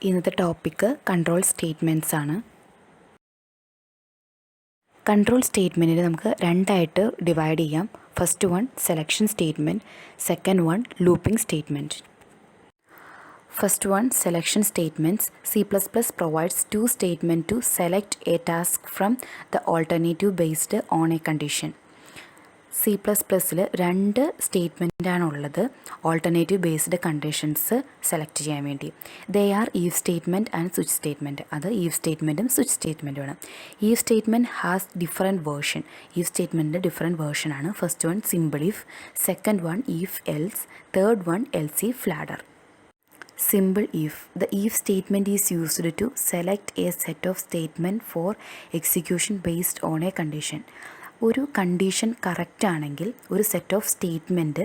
ഇന്നത്തെ topic control statements ആണ്. Control സ്റ്റേറ്റ്മെൻറ്റിനെ നമുക്ക് രണ്ടായിട്ട് ഡിവൈഡ് ചെയ്യാം. First one selection statement, second one looping statement. First one, selection statements. C++ provides two statements to select a task from the alternative based on a condition. C++ൽ രണ്ട് സ്റ്റേറ്റ്മെൻറ്റാണ് ഉള്ളത് alternative based conditions select ചെയ്യാൻ വേണ്ടി. They are if statement and switch statement. അത് if സ്റ്റേറ്റ്മെൻറ്റും switch സ്റ്റേറ്റ്മെൻറ്റുമാണ്. If statement has different version. If സ്റ്റേറ്റ്മെൻറ്റിൻ്റെ ഡിഫറെൻറ്റ് വേർഷനാണ്. First one simple if, second one if else, third one else if ladder. Simple if. The if statement is used to select a set of statement for execution based on a condition. ഒരു condition correct ആണെങ്കിൽ ഒരു set of statement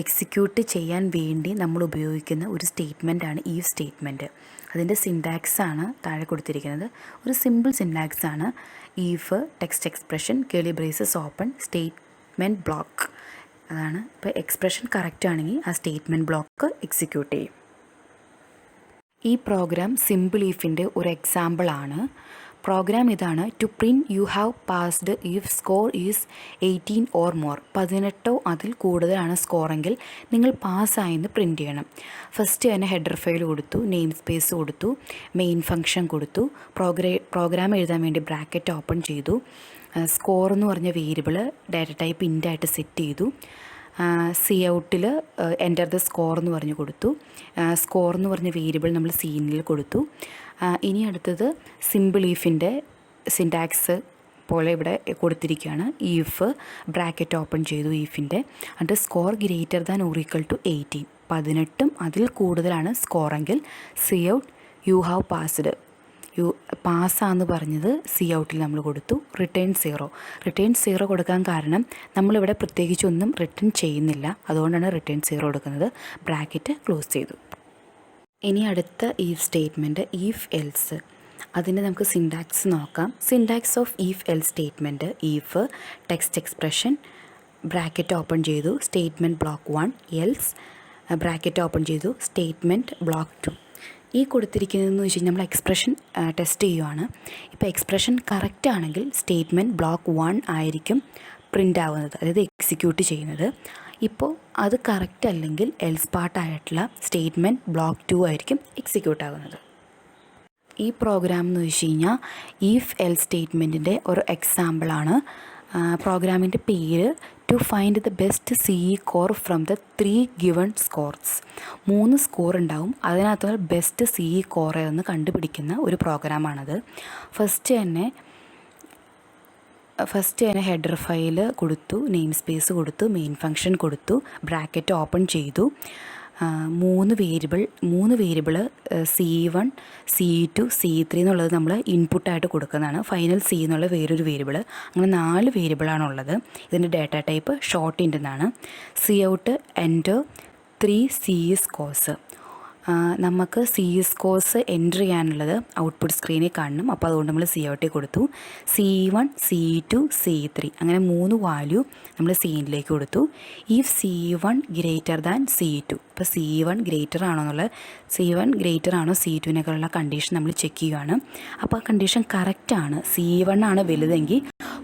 execute ചെയ്യാൻ വേണ്ടി നമ്മൾ ഉപയോഗിക്കുന്ന ഒരു സ്റ്റേറ്റ്മെൻറ്റാണ് if statement. അതിൻ്റെ syntax ആണ് താഴെ കൊടുത്തിരിക്കുന്നത്. ഒരു സിമ്പിൾ സിൻടാക്സ് ആണ്. If text expression Keli braces open statement block. അതാണ്. ഇപ്പോൾ എക്സ്പ്രഷൻ കറക്റ്റ് ആണെങ്കിൽ ആ സ്റ്റേറ്റ്മെൻറ്റ് ബ്ലോക്ക് എക്സിക്യൂട്ട് ചെയ്യും. ഈ പ്രോഗ്രാം സിമ്പിൾ ഈഫിൻ്റെ ഒരു എക്സാമ്പിളാണ്. പ്രോഗ്രാം ഇതാണ്. To print you have passed if score is 18 or more. 18 അതിൽ കൂടുതലാണ് സ്കോറെങ്കിൽ നിങ്ങൾ പാസ്സായെന്ന് പ്രിൻറ്റ് ചെയ്യണം. ഫസ്റ്റ് തന്നെ ഹെഡർ ഫയൽ കൊടുത്തു, നെയിം സ്പേസ് കൊടുത്തു, മെയിൻ ഫംഗ്ഷൻ കൊടുത്തു, പ്രോഗ്രാം എഴുതാൻ വേണ്ടി ബ്രാക്കറ്റ് ഓപ്പൺ ചെയ്തു. സ്കോർ എന്ന് പറഞ്ഞ വേരിയബിൾ ഡാറ്റ ടൈപ്പ് ഇൻ്റായിട്ട് സെറ്റ് ചെയ്തു. സി ഔട്ടിൽ എൻ്റർ ദ സ്കോർ എന്ന് പറഞ്ഞ് കൊടുത്തു. സ്കോർ എന്ന് പറഞ്ഞ വേരിയബിൾ നമ്മൾ സീനിൽ കൊടുത്തു. ഇനി അടുത്തത് സിമ്പിൾ ഈഫിൻ്റെ സിൻടാക്സ് പോലെ ഇവിടെ കൊടുത്തിരിക്കുകയാണ്. ഈഫ് ബ്രാക്കറ്റ് ഓപ്പൺ ചെയ്തു ഈഫിൻ്റെ. എന്നിട്ട് score greater than or equal to 18. 18 അതിൽ കൂടുതലാണ് സ്കോറെങ്കിൽ C out you have passed. പാസ്സാന്ന് പറഞ്ഞത് സി ഔട്ടിൽ നമ്മൾ കൊടുത്തു. റിട്ടേൺ 0. റിട്ടേൺ 0 കൊടുക്കാൻ കാരണം നമ്മളിവിടെ പ്രത്യേകിച്ചൊന്നും റിട്ടേൺ ചെയ്യുന്നില്ല, അതുകൊണ്ടാണ് റിട്ടേൺ 0 കൊടുക്കുന്നത്. ബ്രാക്കറ്റ് ക്ലോസ് ചെയ്തു. ഇനി അടുത്ത ഈഫ് സ്റ്റേറ്റ്മെൻറ്റ് ഈഫ് എൽസ്. അതിൻ്റെ നമുക്ക് സിൻടാക്സ് നോക്കാം. Syntax of if else statement if text expression bracket open ചെയ്തു statement block 1 else bracket open ചെയ്തു സ്റ്റേറ്റ്മെൻറ്റ് ബ്ലോക്ക് 2. ഈ കൊടുത്തിരിക്കുന്നതെന്ന് വെച്ച് കഴിഞ്ഞാൽ നമ്മൾ എക്സ്പ്രഷൻ ടെസ്റ്റ് ചെയ്യുവാണ്. ഇപ്പോൾ എക്സ്പ്രഷൻ കറക്റ്റ് ആണെങ്കിൽ സ്റ്റേറ്റ്മെൻറ്റ് ബ്ലോക്ക് 1 ആയിരിക്കും പ്രിൻ്റ് ആവുന്നത്, അതായത് എക്സിക്യൂട്ട് ചെയ്യുന്നത്. ഇപ്പോൾ അത് കറക്റ്റ് അല്ലെങ്കിൽ എൽസ് പാർട്ടായിട്ടുള്ള സ്റ്റേറ്റ്മെൻറ്റ് ബ്ലോക്ക് 2 ആയിരിക്കും എക്സിക്യൂട്ട് ആവുന്നത്. ഈ പ്രോഗ്രാം എന്ന് വെച്ച് കഴിഞ്ഞാൽ ഈഫ് എൽ സ്റ്റേറ്റ്മെൻറ്റിൻ്റെ ഒരു എക്സാമ്പിളാണ്. പ്രോഗ്രാമിൻ്റെ പേര് to find the best CE score from the 3 given scores. 3 score ഉണ്ടാവും, അതിനകത്ത് ബെസ്റ്റ് CE സ്കോർ എന്ന് കണ്ടുപിടിക്കുന്ന ഒരു പ്രോഗ്രാമാണത്. ഫസ്റ്റ് തന്നെ ഹെഡർ ഫയൽ കൊടുത്തു, നെയിം സ്പേസ് കൊടുത്തു, മെയിൻ ഫംഗ്ഷൻ കൊടുത്തു, ബ്രാക്കറ്റ് ഓപ്പൺ ചെയ്തു. 3 വേരിയബിൾ C1, C2, C3 എന്നുള്ളത് നമ്മൾ ഇൻപുട്ടായിട്ട് കൊടുക്കുന്നതാണ്. ഫൈനൽ C എന്നുള്ള വേറൊരു വേരിയബിൾ. അങ്ങനെ 4 വേരിയബിളാണുള്ളത്. ഇതിൻ്റെ ഡാറ്റ ടൈപ്പ് ഷോർട്ട് ഇൻ്റ് എന്നാണ്. C out enter 3 CE scores. നമുക്ക് CE സ്കോർസ് എൻ്റർ ചെയ്യാനുള്ളത് ഔട്ട്പുട്ട് സ്ക്രീനിൽ കാണണം. അപ്പോൾ അതുകൊണ്ട് നമ്മൾ സി ഔട്ടിൽ കൊടുത്തു. C1, C2, C3 അങ്ങനെ 3 വാല്യൂ നമ്മൾ സീനിലേക്ക് കൊടുത്തു. If C1 greater than C2. ഇപ്പോൾ C1 ഗ്രേറ്റർ ആണോ എന്നുള്ളത്, C1 ഗ്രേറ്റർ ആണോ C2വിനേക്കാളുള്ള കണ്ടീഷൻ നമ്മൾ ചെക്ക് ചെയ്യുകയാണ്. അപ്പോൾ ആ കണ്ടീഷൻ കറക്റ്റാണ്. C1 ആണ് വലുതെങ്കിൽ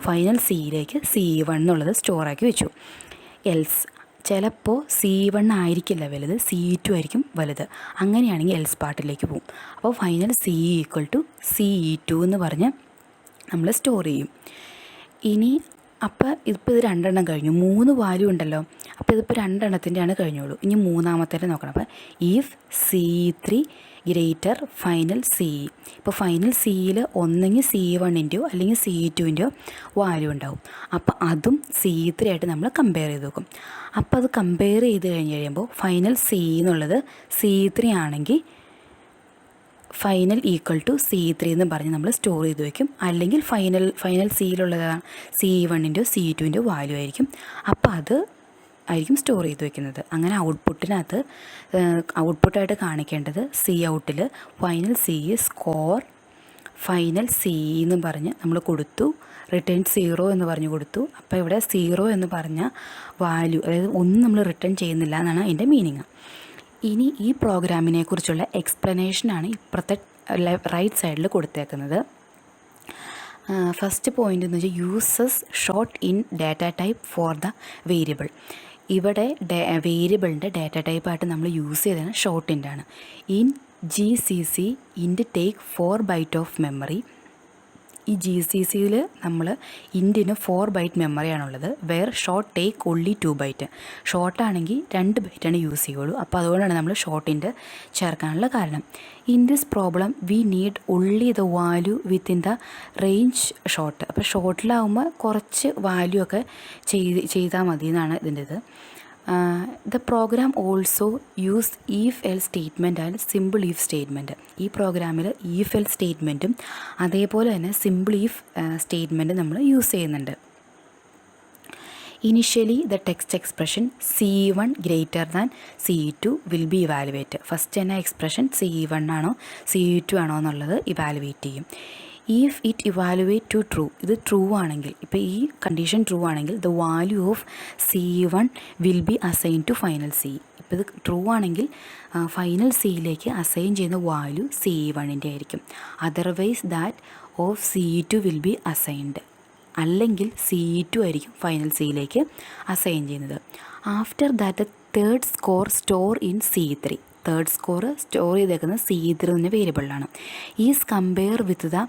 ഫൈനൽ Cയിലേക്ക് C1 എന്നുള്ളത് സ്റ്റോറാക്കി വെച്ചു. എൽസ് ചിലപ്പോൾ C1 ആയിരിക്കില്ല വലുത്, C2 ആയിരിക്കും വലുത്. അങ്ങനെയാണെങ്കിൽ എൽസ് പാർട്ടിലേക്ക് പോകും. അപ്പോൾ final CE equal to CE2 എന്ന് പറഞ്ഞ് നമ്മൾ സ്റ്റോർ ചെയ്യും. ഇനി അപ്പോൾ ഇതിപ്പോൾ ഇത് 2 എണ്ണം കഴിഞ്ഞു. 3 വാല്യൂ ഉണ്ടല്ലോ. അപ്പോൾ ഇതിപ്പോൾ 2 എണ്ണത്തിൻ്റെയാണ് കഴിഞ്ഞുള്ളൂ. ഇനി മൂന്നാമത്തേനെ നോക്കണം. അപ്പോൾ if C3 greater final CE. ഇപ്പോൾ ഫൈനൽ CEയിൽ ഒന്നെങ്കിൽ C1-ൻ്റെയോ അല്ലെങ്കിൽ C2-ൻ്റെയോ വാല്യൂ ഉണ്ടാവും. അപ്പോൾ അതും C3 ആയിട്ട് നമ്മൾ കമ്പയർ ചെയ്ത് നോക്കും. അപ്പോൾ അത് കമ്പയർ ചെയ്ത് കഴിയുമ്പോൾ ഫൈനൽ CE എന്നുള്ളത് C3 ആണെങ്കിൽ ഫൈനൽ ഈക്വൽ ടു C3 എന്ന് പറഞ്ഞ് നമ്മൾ സ്റ്റോർ ചെയ്ത് വയ്ക്കും. അല്ലെങ്കിൽ ഫൈനൽ Cയിലുള്ളതാണ് C1-ൻ്റെയോ C2-ൻ്റെയോ വാല്യൂ ആയിരിക്കും. അപ്പോൾ അത് ആയിരിക്കും സ്റ്റോർ ചെയ്ത് വെക്കുന്നത്. അങ്ങനെ ഔട്ട്പുട്ടായിട്ട് കാണിക്കേണ്ടത് സി ഔട്ടിൽ final CE score final CE എന്ന് പറഞ്ഞ് നമ്മൾ കൊടുത്തു. റിട്ടേൺ 0 എന്ന് പറഞ്ഞ് കൊടുത്തു. അപ്പോൾ ഇവിടെ 0 എന്ന് പറഞ്ഞ വാല്യൂ, അതായത് ഒന്നും നമ്മൾ റിട്ടേൺ ചെയ്യുന്നില്ല എന്നാണ് അതിൻ്റെ മീനിങ്. ഇനി ഈ പ്രോഗ്രാമിനെ കുറിച്ചുള്ള എക്സ്പ്ലനേഷനാണ് ഇപ്പുറത്തെ റൈറ്റ് സൈഡിൽ കൊടുത്തേക്കുന്നത്. ഫസ്റ്റ് പോയിൻ്റ് എന്ന് വെച്ചാൽ uses short int data type for the variable. ഇവിടെ വേരിയബിളിൻ്റെ ഡാറ്റ ടൈപ്പായിട്ട് നമ്മൾ യൂസ് ചെയ്തതാണ് ഷോർട്ട് ഇൻ്റ് ആണ്. In GCC int take 4 byte of memory. ഈ GCCയിൽ നമ്മൾ ഇൻറ്റിന് 4 ബൈറ്റ് മെമ്മറിയാണുള്ളത്. Where short take only 2 byte. ഷോർട്ടാണെങ്കിൽ 2 ബൈറ്റാണ് യൂസ് ചെയ്യുള്ളൂ. അപ്പോൾ അതുകൊണ്ടാണ് നമ്മൾ ഷോർട്ട് ഇൻറ്റ് ചേർക്കാനുള്ള കാരണം. In this problem we need only the value within the range short. അപ്പോൾ ഷോർട്ടിലാവുമ്പോൾ കുറച്ച് വാല്യൂ ഒക്കെ ചെയ്താൽ മതി എന്നാണ് ഇതിൻ്റെ ഇത്. The program also use if else statement and simple if statement. ഈ പ്രോഗ്രാമിൽ ഈഫ് എൽ സ്റ്റേറ്റ്മെൻറ്റും അതേപോലെ തന്നെ സിമ്പിൾ ഈഫ് സ്റ്റേറ്റ്മെൻറ്റ് നമ്മൾ യൂസ് ചെയ്യുന്നുണ്ട്. Initially the text expression C1 greater than C2 will be evaluate. First തന്നെ എക്സ്പ്രഷൻ C1 ആണോ C2 ആണോ എന്നുള്ളത് ഇവാലുവേറ്റ് ചെയ്യും. If it evaluate to true, ഇത് ട്രൂ ആണെങ്കിൽ, ഇപ്പോൾ ഈ കണ്ടീഷൻ ട്രൂ ആണെങ്കിൽ the value of C1 will be assign to final C. ഇപ്പോൾ ഇത് ട്രൂ ആണെങ്കിൽ ഫൈനൽ Cയിലേക്ക് അസൈൻ ചെയ്യുന്ന വാല്യൂ C1ൻ്റെ ആയിരിക്കും. Otherwise that of C2 will be assigned. അല്ലെങ്കിൽ C2 ആയിരിക്കും ഫൈനൽ Cയിലേക്ക് അസൈൻ ചെയ്യുന്നത്. After that the third score store in C3. Third score store ചെയ്തേക്കുന്നത് C3 എന്ന വേരിയബിളിലാണ്. Is compare with the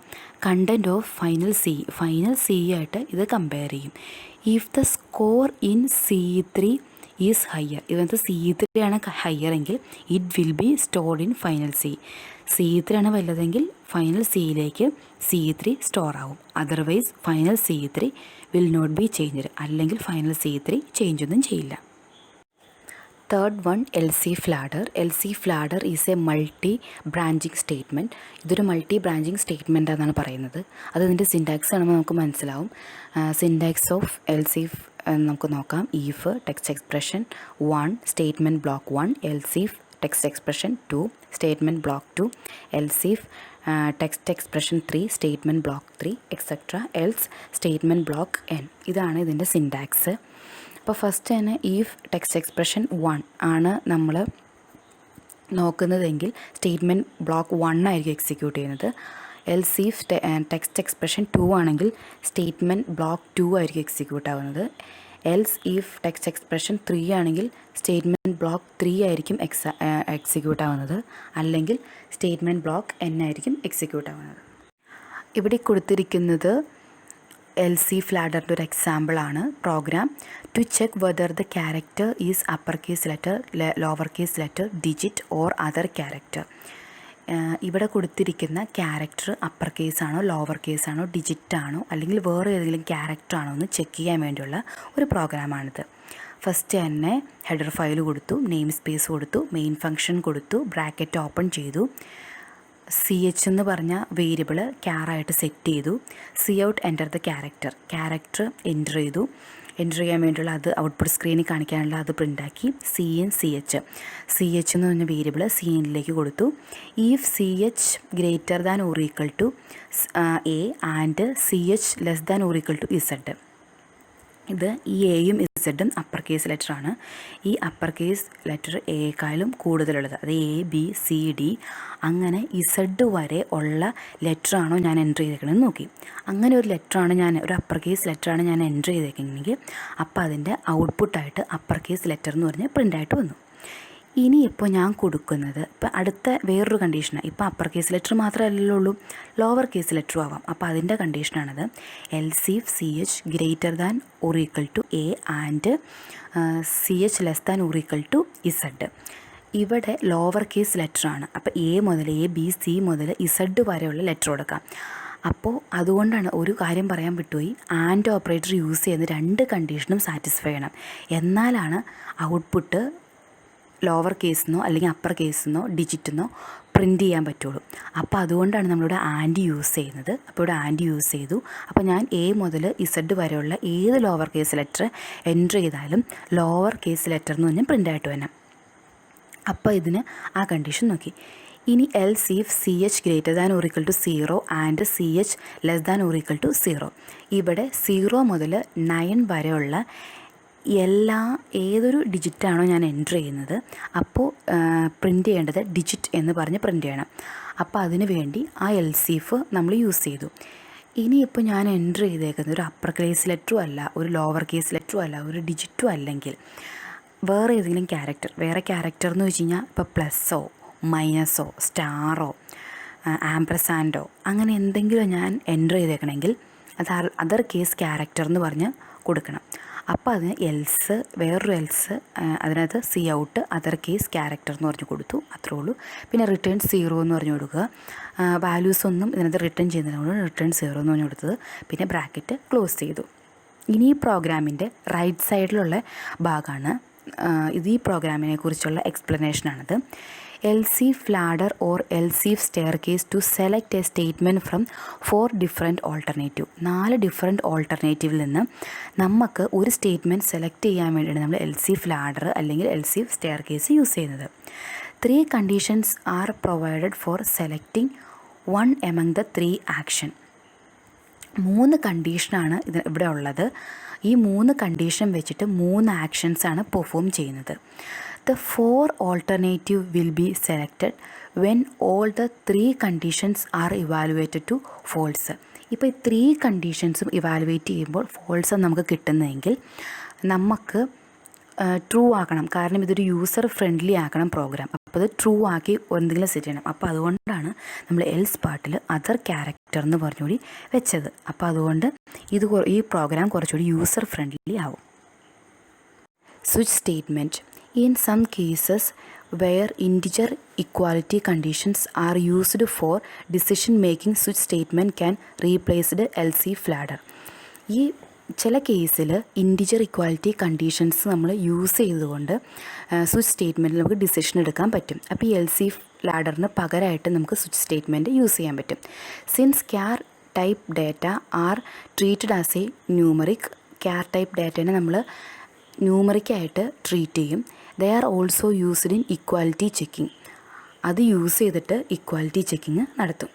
content of final C. Final C ആയിട്ട് ഇത് compare ചെയ്യും. If the score in C3 is higher, ഇതിനകത്ത് C3 ആണ് higher എങ്കിൽ it will be stored in final C. C3 ആണ് വലുതെങ്കിൽ ഫൈനൽ Cയിലേക്ക് C3 സ്റ്റോർ ആവും. Otherwise final C3 will not be changed. അല്ലെങ്കിൽ ഫൈനൽ C3 ചേഞ്ച് ഒന്നും ചെയ്യില്ല. Third one LCF ladder. LCF ladder is a multi branching statement. ഇതൊരു multi branching statement എന്നാണ് പറയുന്നത്. അത് ഇതിൻ്റെ സിൻടാക്സ് ആണെന്ന് നമുക്ക് മനസ്സിലാവും. സിൻടാക്സ് ഓഫ് LCF നമുക്ക് നോക്കാം. If text expression 1 statement block 1, LCF text expression 2 statement block 2, LCF text expression 3 statement block 3 etcetera else statement block n. ഇതാണ് ഇതിൻ്റെ സിൻടാക്സ്. അപ്പോൾ ഫസ്റ്റ് തന്നെ ഈഫ് ടെക്സ്റ്റ് എക്സ്പ്രഷൻ 1 ആണ് നമ്മൾ നോക്കുന്നതെങ്കിൽ സ്റ്റേറ്റ്മെൻറ്റ് ബ്ലോക്ക് 1 ആയിരിക്കും എക്സിക്യൂട്ട് ചെയ്യുന്നത്. LCF ടെക്സ്റ്റ് എക്സ്പ്രഷൻ 2 ആണെങ്കിൽ സ്റ്റേറ്റ്മെൻറ്റ് ബ്ലോക്ക് 2 ആയിരിക്കും എക്സിക്യൂട്ട് ആവുന്നത്. എൽസ് ഈഫ് ടെക്സ്റ്റ് എക്സ്പ്രഷൻ 3 ആണെങ്കിൽ സ്റ്റേറ്റ്മെൻറ്റ് ബ്ലോക്ക് 3 ആയിരിക്കും എക്സിക്യൂട്ട് ആവുന്നത്. അല്ലെങ്കിൽ സ്റ്റേറ്റ്മെൻറ്റ് ബ്ലോക്ക് n ആയിരിക്കും എക്സിക്യൂട്ട് ആവുന്നത്. ഇവിടെ കൊടുത്തിരിക്കുന്നത് LCF ladderൻ്റെ ഒരു എക്സാമ്പിളാണ്. Program to check whether the character is upper case letter, lower case letter, digit or other character. ഇവിടെ കൊടുത്തിരിക്കുന്ന ക്യാരക്ടർ അപ്പർ കേസാണോ ലോവർ കേസാണോ ഡിജിറ്റാണോ അല്ലെങ്കിൽ വേറെ ഏതെങ്കിലും ക്യാരക്ടർ ആണോ എന്ന് ചെക്ക് ചെയ്യാൻ വേണ്ടിയുള്ള ഒരു പ്രോഗ്രാമാണിത്. ഫസ്റ്റ് തന്നെ ഹെഡർ ഫയൽ കൊടുത്തു, നെയിം സ്പേസ് കൊടുത്തു, മെയിൻ ഫംഗ്ഷൻ കൊടുത്തു, ബ്രാക്കറ്റ് ഓപ്പൺ ചെയ്തു, CH എന്ന് പറഞ്ഞ വേരിയബിൾ ക്യാറായിട്ട് സെറ്റ് ചെയ്തു. Cout enter the character enter ചെയ്തു. എൻ്റർ ചെയ്യാൻ വേണ്ടിയുള്ള അത് ഔട്ട്പുട്ട് സ്ക്രീനിൽ കാണിക്കാനുള്ള അത് പ്രിൻ്റാക്കി. CH എന്ന് പറഞ്ഞ വേരിയബിൾ CNലേക്ക് കൊടുത്തു. If CH greater than or equal to A and CH less than or equal to Z. ഇത് ഈ എയും ഇസഡും അപ്പർ കേസ് ലെറ്ററാണ്. ഈ അപ്പർ കേസ് ലെറ്റർ എയേക്കാളും കൂടുതലുള്ളത്, അത് ABCD അങ്ങനെ ഇസഡ് വരെ ഉള്ള ലെറ്ററാണോ ഞാൻ എൻ്റർ ചെയ്തേക്കണമെന്ന് നോക്കി. അങ്ങനെ ഒരു അപ്പർ കേസ് ലെറ്ററാണ് ഞാൻ എൻ്റർ ചെയ്തേക്കെങ്കിൽ അപ്പോൾ അതിൻ്റെ ഔട്ട്പുട്ടായിട്ട് അപ്പർ കേസ് ലെറ്റർ എന്ന് പറഞ്ഞ് പ്രിൻ്റായിട്ട് വന്നു. ഇനിയിപ്പോൾ ഞാൻ കൊടുക്കുന്നത് ഇപ്പോൾ അടുത്ത വേറൊരു കണ്ടീഷനാണ്. ഇപ്പോൾ അപ്പർ കേസ് ലെറ്റർ മാത്രമല്ലല്ലോ ഉള്ളൂ, ലോവർ കേസ് ലെറ്ററും ആവാം. അപ്പോൾ അതിൻ്റെ കണ്ടീഷനാണത്. LCF CH greater than or equal to A and CH less than or equal to Z. ഇവിടെ ലോവർ കേസ് ലെറ്ററാണ്. അപ്പോൾ A മുതൽ ABC മുതൽ Z വരെയുള്ള ലെറ്റർ കൊടുക്കാം. അപ്പോൾ അതുകൊണ്ടാണ് ഒരു കാര്യം പറയാൻ വിട്ടുപോയി, ആൻഡ് ഓപ്പറേറ്റർ യൂസ് ചെയ്യുന്ന രണ്ട് കണ്ടീഷനും സാറ്റിസ്ഫൈ ചെയ്യണം. എന്നാലാണ് ഔട്ട്പുട്ട് ലോവർ കേസിന്നോ അല്ലെങ്കിൽ അപ്പർ കേസിന്നോ ഡിജിറ്റെന്നോ പ്രിൻ്റ് ചെയ്യാൻ പറ്റുള്ളൂ. അപ്പോൾ അതുകൊണ്ടാണ് നമ്മളിവിടെ ആൻഡ് യൂസ് ചെയ്യുന്നത്. അപ്പോൾ ഇവിടെ ആൻഡ് യൂസ് ചെയ്തു. അപ്പോൾ ഞാൻ A മുതൽ Z വരെയുള്ള ഏത് ലോവർ കേസ് ലെറ്റർ എൻ്റർ ചെയ്താലും ലോവർ കേസ് ലെറ്റർ എന്ന് പറഞ്ഞാൽ പ്രിൻ്റായിട്ട് വരണം. അപ്പോൾ ഇതിന് ആ കണ്ടീഷൻ നോക്കി. ഇനി LCF CH greater than or equal to 0 and CH less than or equal to 0. ഇവിടെ 0 മുതൽ 9 വരെയുള്ള ഏതൊരു ഡിജിറ്റാണോ ഞാൻ എൻ്റർ ചെയ്യുന്നത് അപ്പോൾ പ്രിൻ്റ് ചെയ്യേണ്ടത് ഡിജിറ്റ് എന്ന് പറഞ്ഞ് പ്രിൻ്റ് ചെയ്യണം. അപ്പോൾ അതിന് വേണ്ടി ആ എൽസീഫ് നമ്മൾ യൂസ് ചെയ്തു. ഇനിയിപ്പോൾ ഞാൻ എൻ്റർ ചെയ്തേക്കുന്നത് ഒരു അപ്പർ കേസ് ലെറ്ററും അല്ല, ഒരു ലോവർ കേസ് ലെറ്ററും അല്ല, ഒരു ഡിജിറ്റും അല്ലെങ്കിൽ വേറെ ഏതെങ്കിലും ക്യാരക്ടർ. വേറെ ക്യാരക്ടർ എന്ന് വെച്ച് കഴിഞ്ഞാൽ ഇപ്പോൾ പ്ലസ്സോ മൈനസോ സ്റ്റാറോ ആംപ്രസാൻഡോ അങ്ങനെ എന്തെങ്കിലും ഞാൻ എൻ്റർ ചെയ്തേക്കണമെങ്കിൽ അത് അതർ കേസ് ക്യാരക്ടർ എന്ന് പറഞ്ഞ് കൊടുക്കണം. അപ്പോൾ അതിന് എൽസ്, വേറൊരു എൽസ്, അതിനകത്ത് C out other case character എന്ന് പറഞ്ഞ് കൊടുത്തു. അത്രേ ഉള്ളൂ. പിന്നെ റിട്ടേൺ 0 എന്ന് പറഞ്ഞു കൊടുക്കുക. വാല്യൂസ് ഒന്നും ഇതിനകത്ത് റിട്ടേൺ ചെയ്യുന്നതിനോട് റിട്ടേൺ 0 എന്ന് പറഞ്ഞു കൊടുത്തത്. പിന്നെ ബ്രാക്കറ്റ് ക്ലോസ് ചെയ്തു. ഇനി ഈ പ്രോഗ്രാമിൻ്റെ റൈറ്റ് സൈഡിലുള്ള ഭാഗമാണ് ഇത്. ഈ പ്രോഗ്രാമിനെ കുറിച്ചുള്ള എക്സ്പ്ലനേഷനാണിത്. Else if ladder or else if staircase to select a statement from 4 different alternative. 4 different ഓൾട്ടർനേറ്റീവിൽ നിന്ന് നമുക്ക് ഒരു സ്റ്റേറ്റ്മെൻറ്റ് സെലക്ട് ചെയ്യാൻ വേണ്ടിയാണ് നമ്മൾ എൽസീഫ് ലാഡർ അല്ലെങ്കിൽ എൽസീഫ് സ്റ്റെയർകേസ് യൂസ് ചെയ്യുന്നത്. 3 conditions are provided for selecting 1 among the 3 action. 3 കണ്ടീഷനാണ് ഇവിടെ ഉള്ളത്. ഈ 3 കണ്ടീഷൻ വെച്ചിട്ട് 3 ആക്ഷൻസാണ് പെർഫോം ചെയ്യുന്നത്. The 4 alternative will be selected when all the 3 conditions are evaluated to false. ഇപ്പോൾ ഈ 3 കണ്ടീഷൻസും ഇവാലുവേറ്റ് ചെയ്യുമ്പോൾ ഫോൾസ് നമുക്ക് കിട്ടുന്നതെങ്കിൽ നമുക്ക് ട്രൂ ആക്കണം. കാരണം ഇതൊരു യൂസർ ഫ്രണ്ട്ലി ആക്കണം പ്രോഗ്രാം. അപ്പോൾ അത് ട്രൂ ആക്കി എന്തെങ്കിലും സെറ്റ് ചെയ്യണം. അപ്പോൾ അതുകൊണ്ടാണ് നമ്മൾ എൽസ് പാർട്ടിൽ അതർ ക്യാരക്ടർ എന്ന് പറഞ്ഞുകൂടി വെച്ചത്. അപ്പോൾ അതുകൊണ്ട് ഈ പ്രോഗ്രാം കുറച്ചുകൂടി യൂസർ ഫ്രണ്ട്ലി ആവും. Switch statement. In some cases where integer equality conditions are used for decision making, switch statement can replace the elseif ladder. ഈ ചില കേസിൽ ഇൻറ്റിജർ ഇക്വാലിറ്റി കണ്ടീഷൻസ് നമ്മൾ യൂസ് ചെയ്തുകൊണ്ട് സ്വിച്ച് സ്റ്റേറ്റ്മെൻറ്റിൽ നമുക്ക് ഡിസിഷൻ എടുക്കാൻ പറ്റും. അപ്പോൾ ഈ എൽസീഫ് ലാഡറിന് പകരമായിട്ട് നമുക്ക് സ്വിച്ച് സ്റ്റേറ്റ്മെൻറ്റ് യൂസ് ചെയ്യാൻ പറ്റും. Since char type data are treated as a numeric, char type ഡാറ്റേനെ നമ്മൾ ന്യൂമറിക്കായിട്ട് ട്രീറ്റ് ചെയ്യും. They are also used in equality checking. അത് യൂസ് ചെയ്തിട്ട് ഇക്വാലിറ്റി ചെക്കിങ് നടത്തും.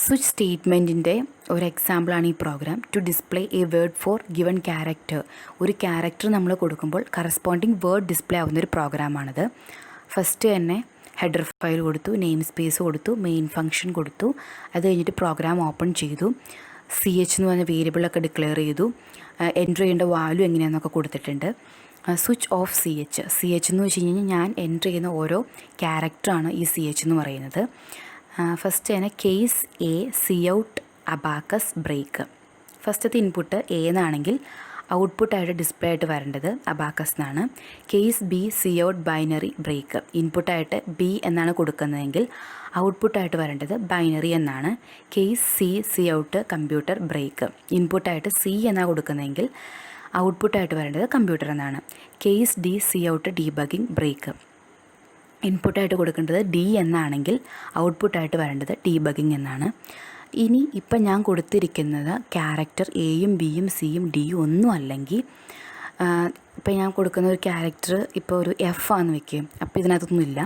സ്വിച്ച് സ്റ്റേറ്റ്മെൻറ്റിൻ്റെ ഒരു എക്സാമ്പിളാണ് ഈ program. To display a word for given character. ഒരു ക്യാരക്ടർ നമ്മൾ കൊടുക്കുമ്പോൾ കറസ്പോണ്ടിങ് വേർഡ് ഡിസ്പ്ലേ ആവുന്നൊരു പ്രോഗ്രാമാണിത്. ഫസ്റ്റ് തന്നെ ഹെഡർ ഫയൽ കൊടുത്തു, നെയിം സ്പേസ് കൊടുത്തു, മെയിൻ ഫംഗ്ഷൻ കൊടുത്തു. അത് കഴിഞ്ഞിട്ട് പ്രോഗ്രാം ഓപ്പൺ ചെയ്തു. CH എന്ന് പറഞ്ഞ വേരിയബിളൊക്കെ ഡിക്ലെയർ ചെയ്തു. എൻ്റർ ചെയ്യേണ്ട വാല്യൂ എങ്ങനെയാണെന്നൊക്കെ കൊടുത്തിട്ടുണ്ട്. സ്വിച്ച് ഓഫ് CH എന്ന് വെച്ച് കഴിഞ്ഞാൽ ഞാൻ എൻ്റർ ചെയ്യുന്ന ഓരോ ക്യാരക്ടറാണ് ഈ CH എന്ന് പറയുന്നത്. ഫസ്റ്റ് തന്നെ case A C out abacus break. ഫസ്റ്റത്തെ ഇൻപുട്ട് A എന്നാണെങ്കിൽ ഔട്ട്പുട്ടായിട്ട് ഡിസ്പ്ലേ ആയിട്ട് വരേണ്ടത് അബാക്കസ് എന്നാണ്. Case B C out binary break. ഇൻപുട്ടായിട്ട് B എന്നാണ് കൊടുക്കുന്നതെങ്കിൽ ഔട്ട്പുട്ടായിട്ട് വരേണ്ടത് ബൈനറി എന്നാണ്. Case C C out computer break. ഇൻപുട്ടായിട്ട് C എന്നാണ് കൊടുക്കുന്നതെങ്കിൽ ഔട്ട്പുട്ടായിട്ട് വരേണ്ടത് കമ്പ്യൂട്ടർ എന്നാണ്. Case D C out debugging break. ഇൻപുട്ടായിട്ട് കൊടുക്കേണ്ടത് D എന്നാണെങ്കിൽ ഔട്ട്പുട്ടായിട്ട് വരേണ്ടത് ഡീബഗിങ് എന്നാണ്. ഇനി ഇപ്പം ഞാൻ കൊടുത്തിരിക്കുന്നത് ക്യാരക്ടർ Aയും Bയും Cയും Dയും ഒന്നും അല്ലെങ്കിൽ ഇപ്പം ഞാൻ കൊടുക്കുന്ന ഒരു ക്യാരക്ടർ ഇപ്പോൾ ഒരു F ആണെന്ന് വെക്കുകയും അപ്പോൾ ഇതിനകത്തൊന്നുമില്ല.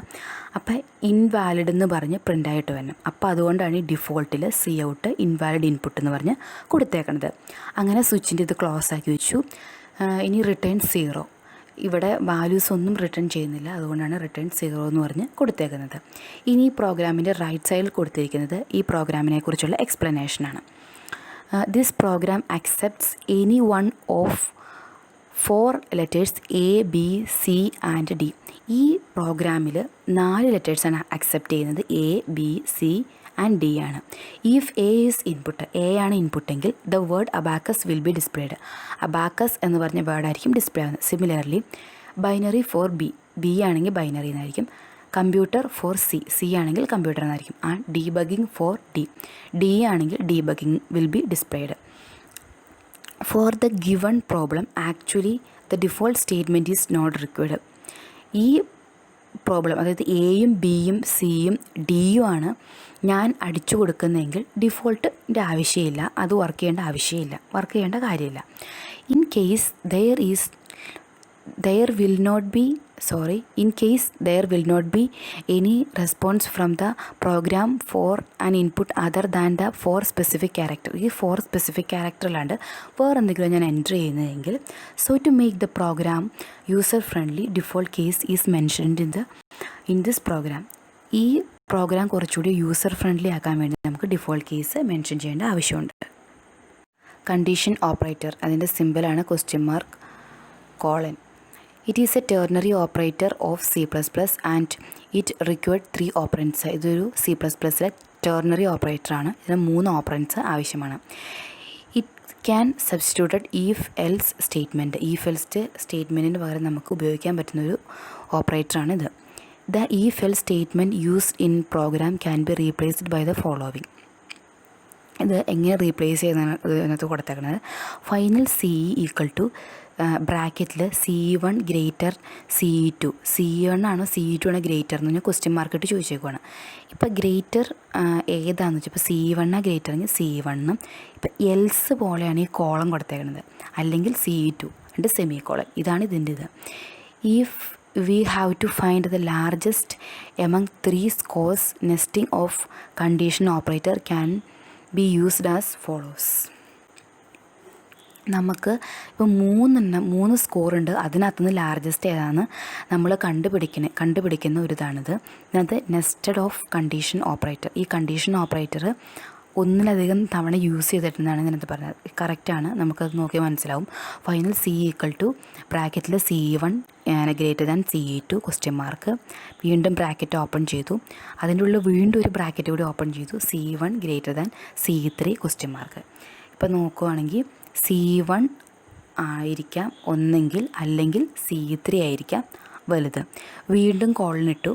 അപ്പോൾ ഇൻവാലിഡ് എന്ന് പറഞ്ഞ് പ്രിൻ്റായിട്ട് വരണം. അപ്പോൾ അതുകൊണ്ടാണ് ഈ ഡിഫോൾട്ടിൽ സി ഔട്ട് ഇൻവാലിഡ് ഇൻപുട്ട് എന്ന് പറഞ്ഞ് കൊടുത്തേക്കണത്. അങ്ങനെ സ്വിച്ചിൻ്റെ ഇത് ക്ലോസ് ആക്കി വെച്ചു. ഇനി റിട്ടേൺ 0. ഇവിടെ വാല്യൂസ് ഒന്നും റിട്ടേൺ ചെയ്യുന്നില്ല, അതുകൊണ്ടാണ് റിട്ടേൺ 0 എന്ന് പറഞ്ഞ് കൊടുത്തേക്കുന്നത്. ഇനി ഈ പ്രോഗ്രാമിൻ്റെ റൈറ്റ് സൈഡിൽ കൊടുത്തിരിക്കുന്നത് ഈ പ്രോഗ്രാമിനെ കുറിച്ചുള്ള എക്സ്പ്ലനേഷനാണ്. This program accepts any one of 4 letters A, B, C and D. ഈ പ്രോഗ്രാമിൽ 4 ലെറ്റേഴ്സാണ് അക്സെപ്റ്റ് ചെയ്യുന്നത്. A, B, C and D ആണ്. If A is input, A ആണ് ഇൻപുട്ടെങ്കിൽ the word abacus will be displayed. Abacus എന്ന് പറഞ്ഞ വേർഡായിരിക്കും ഡിസ്പ്ലേ ആവുന്നത്. സിമിലർലി ബൈനറി ഫോർ B ആണെങ്കിൽ ബൈനറി എന്നായിരിക്കും. കമ്പ്യൂട്ടർ ഫോർ C ആണെങ്കിൽ കമ്പ്യൂട്ടർ എന്നായിരിക്കും. ആൻഡ് ഡീബഗിങ് ഫോർ D ആണെങ്കിൽ debugging will be displayed. For the given problem, actually the default statement is not required. ഈ പ്രോബ്ലം, അതായത് എയും ബിയും സിയും ഡിയും ആണ് ഞാൻ അടിച്ചു കൊടുക്കുന്നതെങ്കിൽ ഡിഫോൾട്ടിൻ്റെ ആവശ്യമില്ല, അത് വർക്ക് ചെയ്യേണ്ട കാര്യമില്ല. In case there will not be in case there will not be any response from the program for an input other than the 4 specific character. ഈ 4 specific character അല്ലാണ്ട് വേറെ എന്തെങ്കിലും ഞാൻ എൻ്റർ ചെയ്യുന്നതെങ്കിൽ so to make the program user friendly default case is mentioned in this program. ഈ programme കുറച്ചുകൂടി user friendly ആക്കാൻ വേണ്ടി നമുക്ക് ഡിഫോൾട്ട് കേസ് മെൻഷൻ ചെയ്യേണ്ട ആവശ്യമുണ്ട്. കണ്ടീഷൻ ഓപ്പറേറ്റർ, അതിൻ്റെ സിമ്പിളാണ് $; It is a ternary operator of C++ and it required 3 operands. ഇതൊരു C++ലെ ternary operator ആണ്. ഇതിന് 3 operands ആവശ്യമാണ്. It can substituted if else statement. if else സ്റ്റേറ്റ്മെൻറ്റിന് പകരം നമുക്ക് ഉപയോഗിക്കാൻ പറ്റുന്നൊരു ഓപ്പറേറ്ററാണിത്. The if else statement used in program can be replaced by the following. ഇത് എങ്ങനെ റീപ്ലേസ് ചെയ്യുന്നതാണ് ഇതിനകത്ത് കൊടുത്തേക്കുന്നത്. ഫൈനൽ CE ഈക്വൽ ടു ബ്രാക്കറ്റിൽ CE1 ഗ്രേറ്റർ CE2. CE1 ആണോ CE2 ആണോ ഗ്രേറ്റർ എന്ന് പറഞ്ഞാൽ ക്വസ്റ്റ്യൻ മാർക്കിട്ട് ചോദിച്ചേക്കുവാണ്. ഇപ്പോൾ ഗ്രേറ്റർ ഏതാണെന്ന് വെച്ചാൽ ഇപ്പോൾ CE1 ഗ്രേറ്റർ എങ്കിൽ CE1. ഇപ്പോൾ എൽസ് പോലെയാണ് ഈ കോളം കൊടുത്തേക്കുന്നത്, അല്ലെങ്കിൽ CE2 and സെമി കോളൻ. ഇതാണ് ഇതിൻ്റെ ഇത്. If we have to find the largest among 3 scores, nesting of condition operator can be used as follows. നമുക്ക് ഇപ്പോൾ 3 സ്കോറുണ്ട്, അതിനകത്തുനിന്ന് ലാർജസ്റ്റ് ഏതാണ് നമ്മൾ കണ്ടുപിടിക്കുന്ന ഒരു ഇതാണിത്. അത് നെസ്റ്റഡ് ഓഫ് കണ്ടീഷൻ ഓപ്പറേറ്റർ. ഈ കണ്ടീഷൻ ഓപ്പറേറ്റർ ഒന്നിലധികം തവണ യൂസ് ചെയ്തിട്ടുണ്ടെന്നാണ് ഇതിനകത്ത് പറഞ്ഞത്. കറക്റ്റാണ്, നമുക്കത് നോക്കി മനസ്സിലാവും. ഫൈനൽ CE ഈക്വൽ ടു ബ്രാക്കറ്റിൽ CE1 greater than CE2 question mark. വീണ്ടും ബ്രാക്കറ്റ് ഓപ്പൺ ചെയ്തു, അതിൻ്റെ ഉള്ളിൽ വീണ്ടും ഒരു ബ്രാക്കറ്റ് കൂടി ഓപ്പൺ ചെയ്തു, CE1 greater than CE3 question mark. ഇപ്പോൾ നോക്കുവാണെങ്കിൽ CE1 ആയിരിക്കാം ഒന്നെങ്കിൽ, അല്ലെങ്കിൽ CE3 ആയിരിക്കാം വലുത്. വീണ്ടും കോളിനിട്ടു,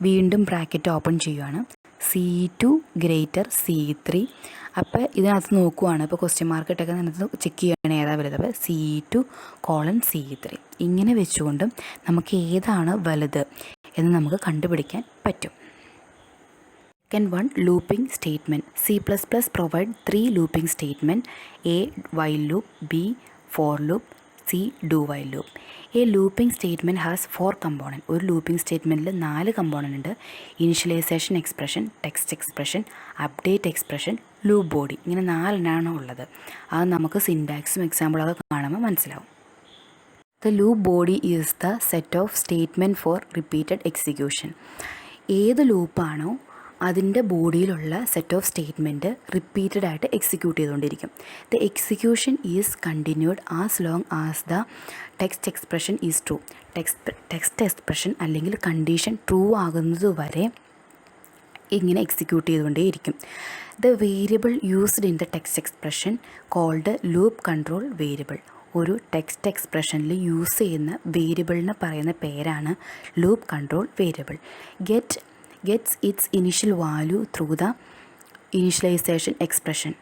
വീണ്ടും ബ്രാക്കറ്റ് ഓപ്പൺ ചെയ്യുകയാണ്, CE2 ഗ്രേറ്റർ CE3. അപ്പോൾ ഇതിനകത്ത് നോക്കുവാണ്, ഇപ്പോൾ ക്വസ്റ്റ്യൻ മാർക്ക് ഇട്ടൊക്കെ അതിനകത്ത് ചെക്ക് ചെയ്യണേ ഏതാ വലുത്. അപ്പോൾ CE2 CE3 ഇങ്ങനെ വെച്ചുകൊണ്ട് നമുക്ക് ഏതാണ് വലുത് എന്ന് നമുക്ക് കണ്ടുപിടിക്കാൻ പറ്റും. Second one, looping statement. C++ provide 3 looping statement: A while loop, B for loop, C do while loop. A looping statement has 4 components. ഒരു looping statementൽ 4 component ഉണ്ട്. Initialization expression, text expression, update expression, loop body. ഇങ്ങനെ 4 എണ്ണമാണ് ഉള്ളത്. അത് നമുക്ക് സിൻടാക്സും എക്സാമ്പിളൊക്കെ കാണുമ്പോൾ മനസ്സിലാവും. The loop body is the set of statement for repeated execution. ഏത് ലൂപ്പാണോ അതിൻ്റെ ബോഡിയിലുള്ള സെറ്റ് ഓഫ് സ്റ്റേറ്റ്മെൻറ്റ് റിപ്പീറ്റഡ് ആയിട്ട് എക്സിക്യൂട്ട് ചെയ്തുകൊണ്ടിരിക്കും. The execution is continued as long as the text expression is true. Text expression അല്ലെങ്കിൽ കണ്ടീഷൻ ട്രൂ ആകുന്നത് വരെ ഇങ്ങനെ എക്സിക്യൂട്ട് ചെയ്തുകൊണ്ടേയിരിക്കും. The variable used in the text expression called loop control variable. ഒരു text എക്സ്പ്രഷനിൽ use ചെയ്യുന്ന വേരിയബിളിന് പറയുന്ന പേരാണ് loop control variable. gets its initial value through the initialization expression.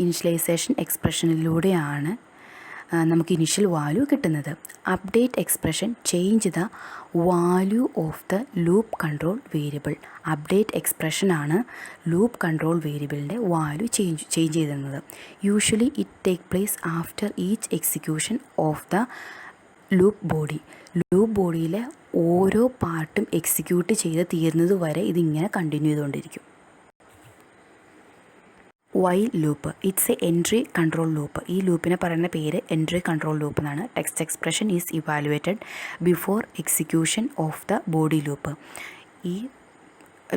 Initialization എക്സ്പ്രഷനിലൂടെയാണ് നമുക്ക് ഇനിഷ്യൽ വാല്യൂ കിട്ടുന്നത്. Update expression change the value of the loop control variable. Update എക്സ്പ്രഷനാണ് ലൂപ്പ് കൺട്രോൾ വേരിയബിളിൻ്റെ വാല്യൂ ചേഞ്ച് ചെയ്തിരുന്നത്. Usually it take place after each execution of the loop body. Loop ബോഡിയിലെ ഓരോ പാർട്ടും execute ചെയ്ത് തീരുന്നത് വരെ ഇതിങ്ങനെ കണ്ടിന്യൂ ചെയ്തുകൊണ്ടിരിക്കും. While loop, it's a entry control loop. ഈ ലൂപ്പിനെ പറയുന്ന പേര് എൻട്രി കൺട്രോൾ ലൂപ്പ് എന്നാണ്. Text expression is evaluated before execution of the body loop. ഈ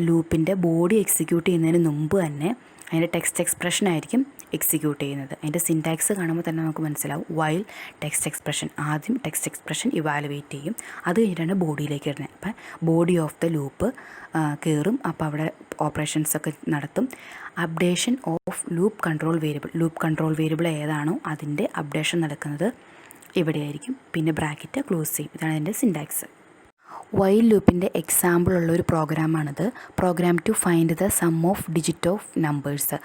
ലൂപ്പിൻ്റെ ബോഡി എക്സിക്യൂട്ട് ചെയ്യുന്നതിന് മുമ്പ് തന്നെ അതിൻ്റെ ടെക്സ്റ്റ് എക്സ്പ്രഷൻ ആയിരിക്കും എക്സിക്യൂട്ട് ചെയ്യുന്നത്. അതിൻ്റെ സിൻടാക്സ് കാണുമ്പോൾ തന്നെ നമുക്ക് മനസ്സിലാവും. വൈൽ ടെക്സ്റ്റ് എക്സ്പ്രഷൻ, ആദ്യം ടെക്സ്റ്റ് എക്സ്പ്രഷൻ ഇവാലുവേറ്റ് ചെയ്യും, അത് കഴിഞ്ഞിട്ടാണ് ബോഡിയിലേക്ക് വരുന്നത്. അപ്പം ബോഡി ഓഫ് ദ ലൂപ്പ് കയറും, അപ്പോൾ അവിടെ ഓപ്പറേഷൻസൊക്കെ നടത്തും. Updation of loop control variable, loop control variable ഏതാണോ അതിൻ്റെ അപ്ഡേഷൻ നടക്കുന്നത് ഇവിടെയായിരിക്കും. പിന്നെ ബ്രാക്കറ്റ് ക്ലോസ് ചെയ്യും. ഇതാണ് അതിൻ്റെ സിൻടാക്സ്. വൈൽ ലൂപ്പിൻ്റെ എക്സാമ്പിളുള്ള ഒരു പ്രോഗ്രാമാണിത്. Program to find the sum of digit of numbers.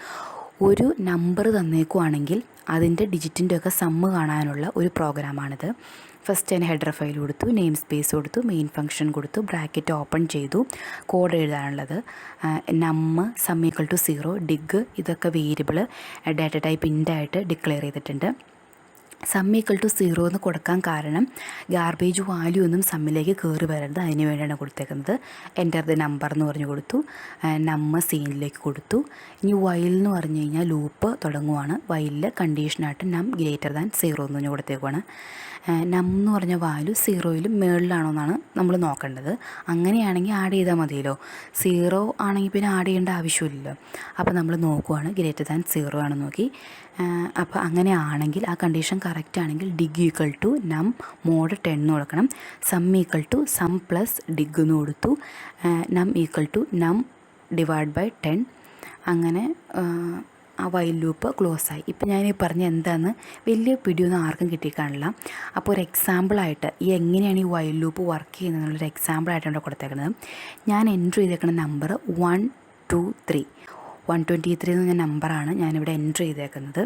ഒരു നമ്പർ തന്നേക്കുവാണെങ്കിൽ അതിൻ്റെ ഡിജിറ്റിൻ്റെ ഒക്കെ സമ്മ് കാണാനുള്ള ഒരു പ്രോഗ്രാമാണിത്. ഫസ്റ്റ് അതിന് ഹെഡർ ഫയൽ കൊടുത്തു, നെയിം സ്പേസ് കൊടുത്തു, മെയിൻ ഫംഗ്ഷൻ കൊടുത്തു, ബ്രാക്കറ്റ് ഓപ്പൺ ചെയ്തു, കോഡ് എഴുതാനുള്ളത് num sum equal to 0, dig ഇതൊക്കെ വേരിയബിൾ ഡാറ്റ ടൈപ്പ് ഇൻ്റായിട്ട് ഡിക്ലെയർ ചെയ്തിട്ടുണ്ട്. സം ഈക്വൽ ടു 0 എന്ന് കൊടുക്കാൻ കാരണം ഗാർബേജ് വാല്യൂ ഒന്നും സമ്മിലേക്ക് കയറി വരരുത്, അതിന് വേണ്ടിയാണ് കൊടുത്തേക്കുന്നത്. എൻ്റർ ദ നമ്പർ എന്ന് പറഞ്ഞു കൊടുത്തു, നമ്മ സീനിലേക്ക് കൊടുത്തു. ഇനി വൈൽ എന്ന് പറഞ്ഞു കഴിഞ്ഞാൽ ലൂപ്പ് തുടങ്ങുവാണ്. വൈലിൽ കണ്ടീഷനായിട്ട് നം ഗ്രേറ്റർ ദാൻ 0 എന്ന് പറഞ്ഞു കൊടുത്തേക്കുവാണ്. നം എന്ന് പറഞ്ഞ വാല്യൂ 0ലും മുകളിലാണോ എന്നാണ് നമ്മൾ നോക്കേണ്ടത്. അങ്ങനെയാണെങ്കിൽ ആഡ് ചെയ്താൽ മതിയല്ലോ. 0 ആണെങ്കിൽ പിന്നെ ആഡ് ചെയ്യേണ്ട ആവശ്യമില്ലല്ലോ. അപ്പോൾ നമ്മൾ നോക്കുവാണ് ഗ്രേറ്റർ ദാൻ 0 ആണെന്ന് നോക്കി. അപ്പോൾ അങ്ങനെ ആണെങ്കിൽ ആ കണ്ടീഷൻ കറക്റ്റ് ആണെങ്കിൽ dig equal to num mod 10 എന്ന് കൊടുക്കണം. Sum equal to sum plus dig എന്ന് കൊടുത്തു. Num equal to num divide by 10. അങ്ങനെ ആ വൈൽ ലൂപ്പ് ക്ലോസ് ആയി. ഇപ്പം ഞാൻ ഈ പറഞ്ഞ എന്താണെന്ന് വലിയ പിടിയൊന്നും ആർക്കും കിട്ടിക്കാണില്ല. അപ്പോൾ ഒരു എക്സാമ്പിളായിട്ട് ഈ എങ്ങനെയാണ് ഈ വൈൽ ലൂപ്പ് വർക്ക് ചെയ്യുന്നത് എന്നുള്ളൊരു എക്സാമ്പിളായിട്ടാണ് ഇവിടെ കൊടുത്തേക്കുന്നത്. ഞാൻ എൻട്രി ചെയ്തേക്കുന്ന നമ്പർ 123 എന്ന് പറഞ്ഞ നമ്പറാണ് ഞാനിവിടെ എൻട്രി ചെയ്തേക്കുന്നത്.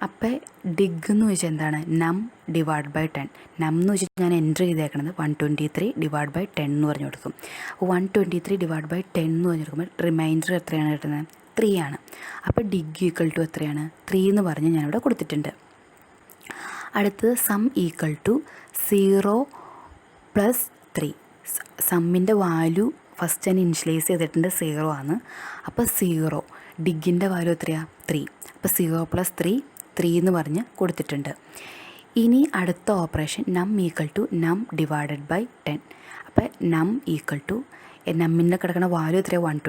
അപ്പോൾ ഡിഗ് എന്ന് വെച്ചാൽ എന്താണ്? നം ഡിവൈഡ് ബൈ 10. നം എന്ന് വെച്ചിട്ട് ഞാൻ എൻട്രി ചെയ്തേക്കുന്നത് 123 ഡിവൈഡ് ബൈ 10 എന്ന് പറഞ്ഞു കൊടുക്കും. 123 ഡിവൈഡ് ബൈ 10 എന്ന് പറഞ്ഞു കൊടുക്കുമ്പോൾ റിമൈൻഡർ എത്രയാണ് കിട്ടുന്നത്? 3 ആണ്. അപ്പോൾ ഡിഗ് ഈക്വൽ ടു എത്രയാണ്? 3 എന്ന് പറഞ്ഞ് ഞാനിവിടെ കൊടുത്തിട്ടുണ്ട്. അടുത്തത് സം ഈക്വൽ ടു 0 പ്ലസ് 3. സമ്മിൻ്റെ വാല്യൂ ഫസ്റ്റ് ഞാൻ ഇനിഷ്യലൈസ് ചെയ്തിട്ടുണ്ട് 0 ആണ്. അപ്പോൾ 0 ഡിഗിൻ്റെ വാല്യൂ എത്രയാണ്? 3. അപ്പോൾ 0 പ്ലസ് 3 എന്ന് പറഞ്ഞ് കൊടുത്തിട്ടുണ്ട്. ഇനി അടുത്ത ഓപ്പറേഷൻ നം ഈക്വൽ ടു നം ഡിവൈഡഡ് ബൈ 10. അപ്പോൾ നം ഈക്വൽ ടു നമ്മിൻ്റെ കിടക്കുന്ന വാല്യൂ എത്രയാണ്?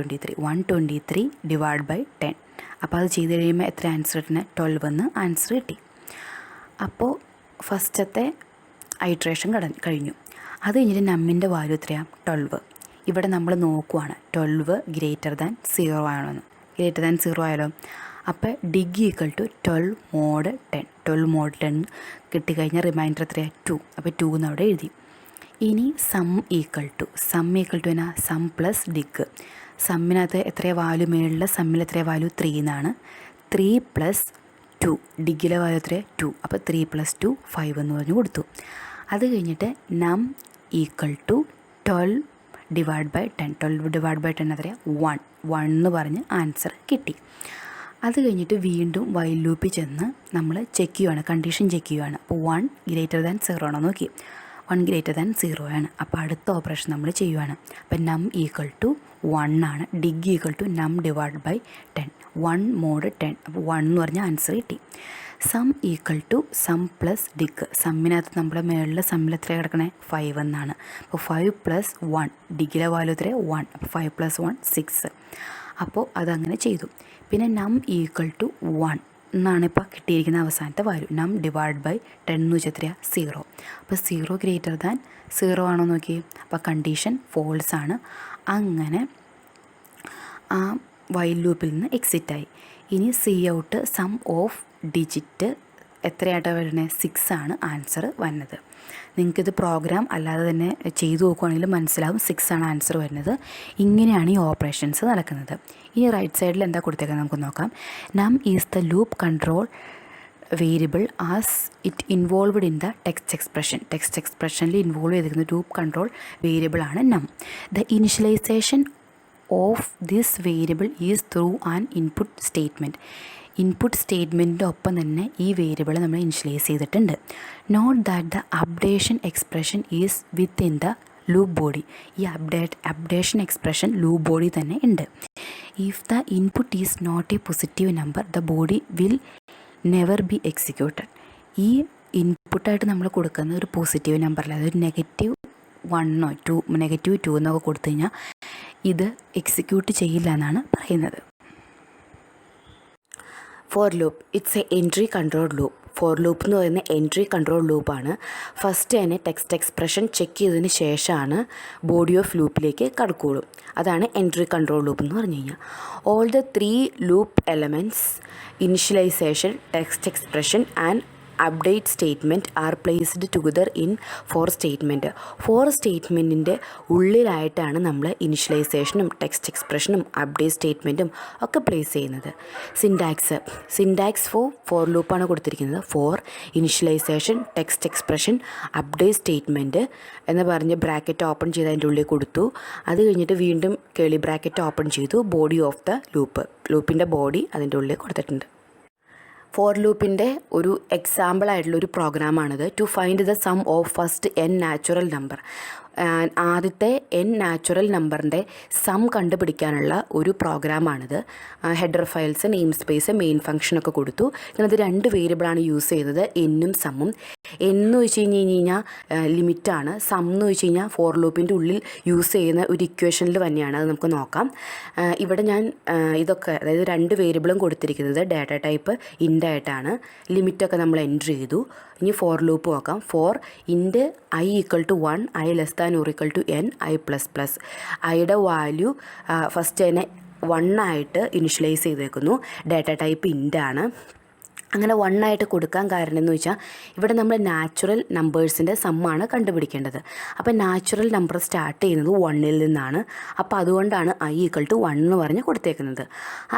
123 ഡിവൈഡ് ബൈ 10. അപ്പോൾ അത് ചെയ്ത് കഴിയുമ്പോൾ എത്ര ആൻസർ കിട്ടുന്നത്? 12 എന്ന് ആൻസർ കിട്ടി. അപ്പോൾ ഫസ്റ്റത്തെ ഐട്രേഷൻ കഴിഞ്ഞു. അത് കഴിഞ്ഞിട്ട് നമ്മിൻ്റെ വാല്യൂ എത്രയാണ്? 12. ഇവിടെ നമ്മൾ നോക്കുവാണ് 12 ഗ്രേറ്റർ ദാൻ 0 ആണോന്ന്. ഗ്രേറ്റർ ദാൻ 0 ആയാലോ. അപ്പോൾ dig equal to 12 mod 10. 12 mod 10 കിട്ടിക്കഴിഞ്ഞാൽ റിമൈൻഡർ എത്രയാണ്? 2. അപ്പോൾ 2 എന്ന് അവിടെ എഴുതി. ഇനി സം ഈക്വൽ ടു എന്നാ സം പ്ലസ് ഡിഗ്. സമ്മിനകത്ത് എത്രയാണ് വാല്യൂ? മേളിൽ സമ്മിൽ എത്രയാണ് വാല്യൂ? 3 എന്നാണ്. 3 പ്ലസ് 2 ഡിഗിലെ വാല്യൂ എത്രയാണ്? 2. അപ്പോൾ 3 പ്ലസ് 2 5 എന്ന് പറഞ്ഞു കൊടുത്തു. അത് കഴിഞ്ഞിട്ട് num equal to 12 divide by 10. 12 divide by 10 എത്രയാണ്? 1 എന്ന് പറഞ്ഞ് ആൻസർ കിട്ടി. അത് കഴിഞ്ഞിട്ട് വീണ്ടും വൈൽ ലൂപ്പിൽ ചെന്ന് നമ്മൾ ചെക്ക് ചെയ്യുകയാണ്, കണ്ടീഷൻ ചെക്ക് ചെയ്യുകയാണ്. അപ്പോൾ 1 ഗ്രേറ്റർ ദാൻ 0 ആണോ നോക്കി. 1 ഗ്രേറ്റർ ദാൻ 0 ആണ്. അപ്പോൾ അടുത്ത ഓപ്പറേഷൻ നമ്മൾ ചെയ്യുകയാണ്. അപ്പോൾ നം ഈക്വൽ ടു 1 ആണ്. Dig equal to num divide by 10. 1 mod 10. അപ്പോൾ 1 എന്ന് പറഞ്ഞ ആൻസർ കിട്ടി. Sum equal to sum plus dig. സമ്മിനകത്ത് നമ്മുടെ മേളിലെ സമ്മിൽ എത്ര കിടക്കണേ? 5 എന്നാണ്. അപ്പോൾ 5 പ്ലസ് 1 ഡിഗിലെ വാല്യൂ എത്ര? 1. അപ്പോൾ 5 പ്ലസ് 1 6. അപ്പോൾ അതങ്ങനെ ചെയ്തു. പിന്നെ നം ഈക്വൽ ടു 1 എന്നാണ് ഇപ്പോൾ കിട്ടിയിരിക്കുന്ന അവസാനത്തെ വാല്യൂ. നം ഡിവൈഡ് ബൈ 10 എന്ന് വെച്ചാൽ എത്രയാണ്? 0. അപ്പോൾ 0 ഗ്രേറ്റർ ദാൻ 0 ആണോ നോക്കി. അപ്പോൾ കണ്ടീഷൻ ഫോൾസ് ആണ്. അങ്ങനെ ആ വൈൽ ലൂപ്പിൽ നിന്ന് എക്സിറ്റായി. ഇനി C out sum of digit എത്രയായിട്ടാണ് വരുന്നത്? 6 ആണ് ആൻസർ വന്നത്. നിങ്ങൾക്കിത് പ്രോഗ്രാം അല്ലാതെ തന്നെ ചെയ്തു നോക്കുകയാണെങ്കിൽ മനസ്സിലാവും 6 ആണ് ആൻസർ വരുന്നത്. ഇങ്ങനെയാണ് ഈ ഓപ്പറേഷൻസ് നടക്കുന്നത്. ഇനി റൈറ്റ് സൈഡിൽ എന്താ കൊടുത്തേക്കുന്നത് നമുക്ക് നോക്കാം. Num is the loop control variable as it involved in the text expression. Text എക്സ്പ്രഷനിൽ ഇൻവോൾവ് ചെയ്തിരിക്കുന്ന ലൂപ്പ് കൺട്രോൾ വേരിയബിളാണ് num. The initialization of this variable is through an input statement. Input സ്റ്റേറ്റ്മെൻറ്റിൻ്റെ ഒപ്പം തന്നെ ഈ വേരിയബിൾ നമ്മൾ ഇനിഷ്യലൈസ് ചെയ്തിട്ടുണ്ട്. Note that the updation expression is within the loop body. ഈ അപ്ഡേഷൻ എക്സ്പ്രഷൻ ലൂപ്പ് ബോഡി തന്നെ ഉണ്ട്. If the input is not a positive number the body will never be executed. ഈ ഇൻപുട്ടായിട്ട് നമ്മൾ കൊടുക്കുന്ന ഒരു പോസിറ്റീവ് നമ്പറിൽ, അതൊരു -1 -2 എന്നൊക്കെ കൊടുത്തു കഴിഞ്ഞാൽ ഇത് എക്സിക്യൂട്ട് ചെയ്യില്ല എന്നാണ് പറയുന്നത്. For loop it's a entry control loop. For loop എന്ന് പറയുന്നത് എൻട്രി കൺട്രോൾ ലൂപ്പാണ്. ഫസ്റ്റ് തന്നെ ടെക്സ്റ്റ് എക്സ്പ്രഷൻ ചെക്ക് ചെയ്തതിന് ശേഷമാണ് ബോഡി ഓഫ് ലൂപ്പിലേക്ക് കടക്കുകയുള്ളൂ. അതാണ് എൻട്രി കൺട്രോൾ ലൂപ്പ് എന്ന് പറഞ്ഞു കഴിഞ്ഞാൽ. All the 3 loop elements initialization, text expression and update statement are placed together in for statement. For സ്റ്റേറ്റ്മെൻറ്റിൻ്റെ ഉള്ളിലായിട്ടാണ് നമ്മൾ ഇനിഷ്യലൈസേഷനും ടെക്സ്റ്റ് എക്സ്പ്രഷനും അപ്ഡേറ്റ് സ്റ്റേറ്റ്മെൻറ്റും ഒക്കെ പ്ലേസ് ചെയ്യുന്നത്. സിൻടാക്സ് ഫോർ ലൂപ്പാണ് കൊടുത്തിരിക്കുന്നത്. For initialization, text expression, update statement എന്ന് പറഞ്ഞ് ബ്രാക്കറ്റ് ഓപ്പൺ ചെയ്ത് അതിൻ്റെ ഉള്ളിൽ കൊടുത്തു. അത് കഴിഞ്ഞിട്ട് വീണ്ടും കേളി ബ്രാക്കറ്റ് ഓപ്പൺ ചെയ്തു. ബോഡി ഓഫ് ദ ലൂപ്പിൻ്റെ ബോഡി അതിൻ്റെ ഉള്ളിൽ കൊടുത്തിട്ടുണ്ട്. ഫോർ ലൂപ്പിൻ്റെ ഒരു എക്സാമ്പിൾ ആയിട്ടുള്ളൊരു പ്രോഗ്രാമാണിത്. To find the sum of first n natural number. ആദ്യത്തെ n നാച്ചുറൽ നമ്പറിൻ്റെ സം കണ്ടുപിടിക്കാനുള്ള ഒരു പ്രോഗ്രാമാണിത്. Header files, namespace, main ഫംഗ്ഷനൊക്കെ കൊടുത്തു. ഇതിനകത്ത് 2 വേരിയബിളാണ് യൂസ് ചെയ്തത്, എന്നും സമ്മും. എന്ന് വെച്ച് കഴിഞ്ഞാൽ ലിമിറ്റാണ്. സം എന്ന് വെച്ച് കഴിഞ്ഞാൽ ഫോർ ലൂപ്പിൻ്റെ ഉള്ളിൽ യൂസ് ചെയ്യുന്ന ഒരു ഇക്വേഷനിൽ തന്നെയാണ്. അത് നമുക്ക് നോക്കാം. ഇവിടെ ഞാൻ ഇതൊക്കെ, അതായത് 2 വേരിയബിളും കൊടുത്തിരിക്കുന്നത് ഡാറ്റ ടൈപ്പ് ഇൻ്റായിട്ടാണ്. ലിമിറ്റൊക്കെ നമ്മൾ എൻറ്റർ ചെയ്തു. ഇനി ഫോർ ലൂപ്പ് നോക്കാം. For int i = 1, i ≤ n, i++. ഐയുടെ വാല്യൂ ഫസ്റ്റ് തന്നെ 1 ആയിട്ട് ഇനിഷ്യലൈസ് ചെയ്തേക്കുന്നു. ഡാറ്റ ടൈപ്പ് ഇൻ്റാണ്. അങ്ങനെ 1 ആയിട്ട് കൊടുക്കാൻ കാരണം എന്ന് വെച്ചാൽ ഇവിടെ നമ്മൾ നാച്ചുറൽ നമ്പേഴ്സിൻ്റെ സമ്മാണ് കണ്ടുപിടിക്കേണ്ടത്. അപ്പോൾ നാച്ചുറൽ നമ്പർ സ്റ്റാർട്ട് ചെയ്യുന്നത് 1-ൽ നിന്നാണ്. അപ്പോൾ അതുകൊണ്ടാണ് i = 1 എന്ന് പറഞ്ഞ് കൊടുത്തേക്കുന്നത്.